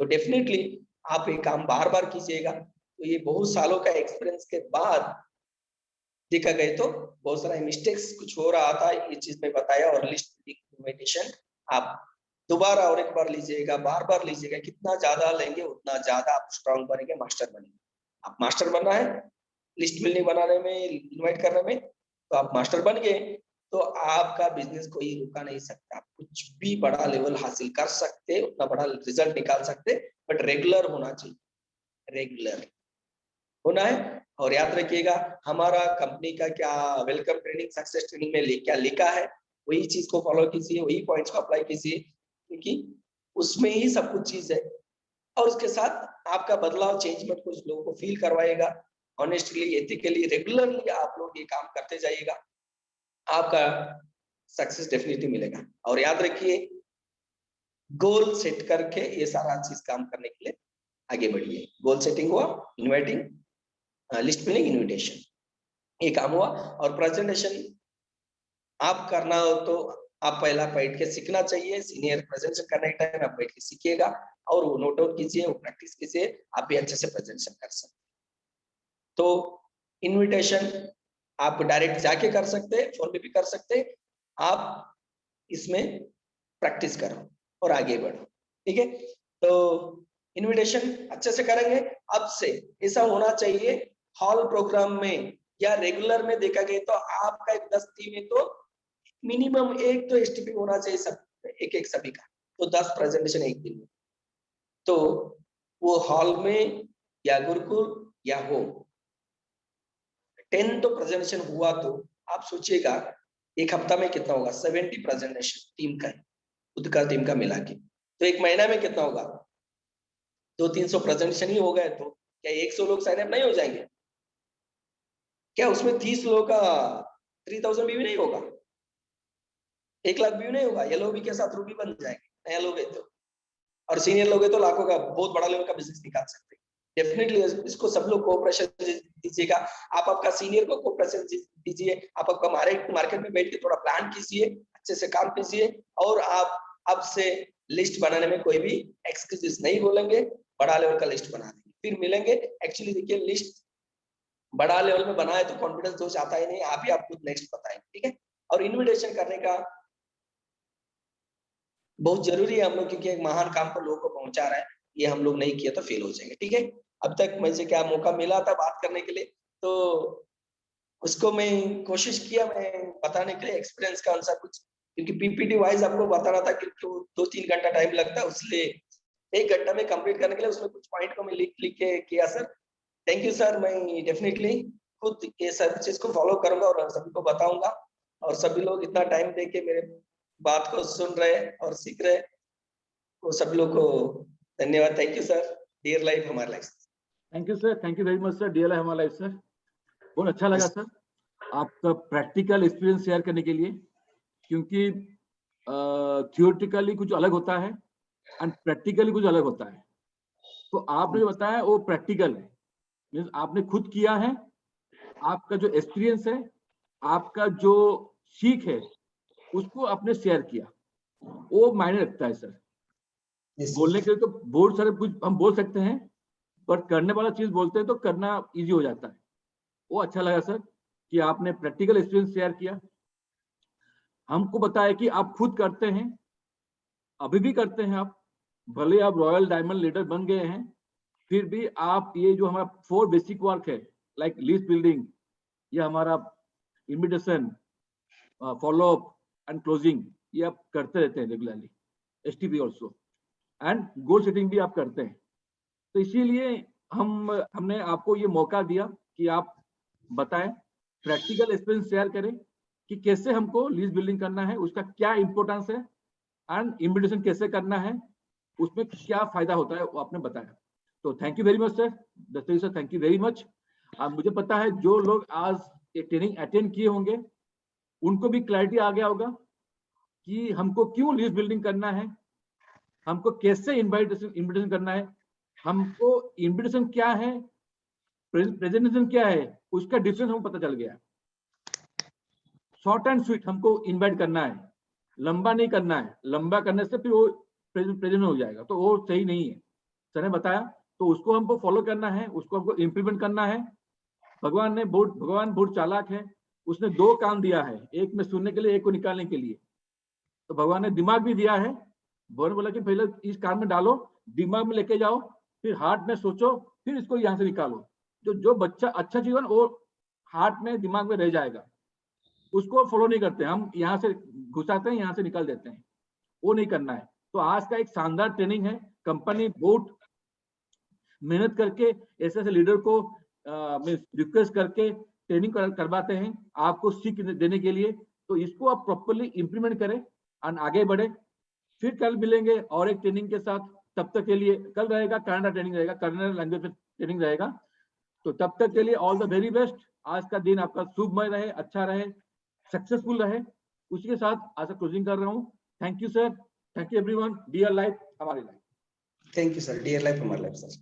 B: तो डेफिनेटली आप ये काम बार बार कीजिएगा। तो ये बहुत सालों का एक्सपीरियंस के बाद देखा गए तो बहुत सारा मिस्टेक्स कुछ हो रहा था, ये चीज में बताया। और लिस्ट इन्विटेशन आप दोबारा और एक बार लीजिएगा, बार बार लीजिएगा, कितना ज्यादा लेंगे उतना ज्यादा आप स्ट्रॉन्ग बनेंगे, मास्टर बनेंगे। आप मास्टर बनना है लिस्ट बिल्डिंग बनाने में, इन्वाइट करने में, तो आप मास्टर बन गए तो आपका बिजनेस कोई रुका नहीं सकता। आप कुछ भी बड़ा लेवल हासिल कर सकते, उतना बड़ा रिजल्ट निकाल सकते, बट रेगुलर होना चाहिए, रेगुलर होना है। और याद रखिएगा, हमारा कंपनी का क्या वेलकम ट्रेनिंग, सक्सेस ट्रेनिंग में क्या लिखा है, वही चीज को फॉलो कीजिए, वही पॉइंट्स को अप्लाई कीजिए, क्योंकि उसमें ही सब कुछ चीज है। और उसके साथ आपका बदलाव, चेंजमेंट कुछ लोगों को फील करवाएगा। ऑनेस्टली, एथिकली, रेगुलरली आप लोग ये काम करते जाइएगा, आपका सक्सेस डेफिनेटली मिलेगा। और याद रखिए, गोल सेट करके ये सारा चीज काम करने के लिए आगे बढ़िए। गोल सेटिंग हुआ, इन्वाइटिंग, लिस्ट बिल्डिंग, इन्विटेशन, ये काम हुआ। और प्रेजेंटेशन आप करना हो तो आप पहला बैठ के सीखना चाहिए। सीनियर प्रेजेंटेशन करने के टाइम आप बैठ के सीखिएगा और वो नोट आउट कीजिए, वो प्रैक्टिस कीजिए, आप भी अच्छे से प्रेजेंटेशन कर सकते। तो इन्विटेशन आप डायरेक्ट जाके कर सकते हैं, फोन पे भी कर सकते हैं। आप इसमें प्रैक्टिस करो और आगे बढ़ो। ठीक है, तो इन्विटेशन अच्छे से करेंगे। अब से ऐसा होना चाहिए, हॉल प्रोग्राम में या रेगुलर में देखा गया तो आपका एक 10 टीम है तो मिनिमम एक तो एसटीपी होना चाहिए, सब एक सभी का, तो 10 प्रेजेंटेशन एक दिन में। तो वो हॉल में या गुरुकुल या हो 10 तो प्रेजेंटेशन हुआ, तो आप सोचिएगा एक हफ्ता में कितना होगा, 70 प्रेजेंटेशन टीम का, खुद का टीम का मिला के। तो एक महीना में कितना होगा, 200-300 प्रेजेंटेशन ही हो गए, तो क्या 100 लोग साइन अप नहीं हो जाएंगे? क्या उसमें 30 लोगों का 3000 व्यू नहीं होगा, 1 लाख व्यू नहीं होगा? येलो भी के साथ रूबी बन जाएंगे नया लोग है तो, और सीनियर लोग है तो लाखों का बहुत बड़ा लेवल का बिजनेस निकाल सकते हैं। डेफिनेटली इसको सब लोग कोऑपरेशन दीजिएगा। आप आपका सीनियर को कोऑपरेशन दीजिए, आप आपका मार्केट में बैठ के थोड़ा प्लान कीजिए, अच्छे से काम कीजिए। और आप अब से लिस्ट बनाने में कोई भी एक्सक्यूजेस नहीं बोलेंगे, बड़ा लेवल का लिस्ट बना देंगे, फिर मिलेंगे। एक्चुअली देखिए, लिस्ट बड़ा लेवल में बनाए तो कॉन्फिडेंस जोश आता ही नहीं, आप ही आप खुद नेक्स्ट बताएंगे। ठीक है,
C: और इन्विटेशन करने का बहुत जरूरी है हम लोग, क्योंकि एक महान काम को लोगों को पहुंचा रहा है, ये हम लोग नहीं किया तो फेल हो जाएंगे। ठीक है, अब तक मुझे क्या मौका मिला था बात करने के लिए, तो उसको मैं कोशिश किया मैं बताने के लिए एक्सपीरियंस का अनुसार कुछ, क्योंकि पीपीटी वाइज आपको बताना था, क्योंकि 2-3 घंटा टाइम लगता है, इसलिए 1 घंटा में कंप्लीट करने के लिए उसमें कुछ पॉइंट को मैं लिख के किया सर। थैंक यू सर, मैं डेफिनेटली खुद ये सब चीज को फॉलो करूंगा और सभी को बताऊंगा, और सभी लोग इतना टाइम दे के मेरे बात को सुन रहे हैं और सीख रहे हैं, तो सभी लोग को धन्यवाद। Thank you sir. Dear life हमारा life.
A: Thank you sir, thank you very much sir. Dear life हमारा लाइफ सर, बहुत अच्छा लगा सर आपका प्रैक्टिकल एक्सपीरियंस शेयर करने के लिए, क्योंकि थियोरेटिकली कुछ अलग होता है एंड प्रैक्टिकली कुछ अलग होता है। तो आपने जो बताया वो प्रैक्टिकल है, मीन्स आपने खुद किया है, आपका जो एक्सपीरियंस है, आपका जो सीख है, उसको आपने शेयर किया, वो मायने रखता है सर। बोलने के लिए तो बहुत सारे कुछ हम बोल सकते हैं, पर करने वाला चीज बोलते हैं तो करना इजी हो जाता है। वो अच्छा लगा सर कि आपने प्रैक्टिकल एक्सपीरियंस शेयर किया, हमको बताया कि आप खुद करते हैं, अभी भी करते हैं आप, भले आप रॉयल डायमंड लीडर बन गए हैं, फिर भी आप ये जो हमारा 4 बेसिक वर्क है, लाइक लिस्ट बिल्डिंग, ये हमारा इन्विटेशन, फॉलोअप एंड क्लोजिंग, ये आप करते रहते हैं regularly, STP also, and goal setting भी आप करते हैं। तो इसीलिए हमने आपको ये मौका दिया कि आप बताएं, प्रैक्टिकल एक्सपीरियंस शेयर करें कि कैसे हमको लिस्ट बिल्डिंग करना है, उसका क्या इंपॉर्टेंस है, एंड इन्विटेशन कैसे करना है, उसमें क्या फायदा होता है, वो आपने बताया। तो thank you very much sir, दस्तगी sir, thank you very much. मुझे पता है जो लोग आज ये ट्रेनिंग अटेंड किए होंगे उनको भी क्लैरिटी आ गया होगा कि हमको क्यों लिस्ट बिल्डिंग करना है, हमको कैसे इन्विटेशन करना है, हमको इन्विटेशन क्या है, प्रेजेंटेशन क्या है, उसका डिफरेंस हमको पता चल गया। शॉर्ट एंड स्वीट हमको इन्वाइट करना है, लंबा नहीं करना है, लंबा करने से फिर वो प्रेजेंट हो जाएगा, तो वो सही नहीं है। सर ने बताया, तो उसको हमको फॉलो करना है, उसको हमको इम्प्लीमेंट करना है। भगवान बहुत चालाक है, उसने 2 काम दिया है, एक में सुनने के लिए, एक को निकालने के लिए। तो भगवान ने दिमाग भी दिया है, भगवान बोला कि पहले इस काम में डालो, दिमाग में लेके जाओ, फिर हार्ट में सोचो, फिर इसको यहाँ से निकालो। जो बच्चा अच्छा चीज है वो हार्ट में दिमाग में रह जाएगा, उसको फॉलो नहीं करते, हम यहाँ से घुसाते हैं, यहाँ से निकाल देते हैं, वो नहीं करना है। तो आज का एक शानदार ट्रेनिंग है, कंपनी बहुत मेहनत करके ऐसे ऐसे लीडर को रिक्वेस्ट करके ट्रेनिंग करवाते हैं आपको सीख देने के लिए। तो इसको आप प्रॉपर्ली इंप्लीमेंट करें और आगे बढ़े। फिर कल मिलेंगे और एक ट्रेनिंग के साथ, तब तक के लिए कल रहेगा कन्नड़ा ट्रेनिंग रहेगा, कन्नड़ा लैंग्वेज ट्रेनिंग रहेगा। तो तब तक के लिए ऑल द वेरी बेस्ट, आज का दिन आपका शुभमय रहे, अच्छा रहे, सक्सेसफुल रहे। उसी के साथ आज क्लोजिंग कर रहा हूँ। Thank you sir, thank you everyone. Dear life हमारी life.
B: Thank you sir. Dear life हमारी लाइफ सर।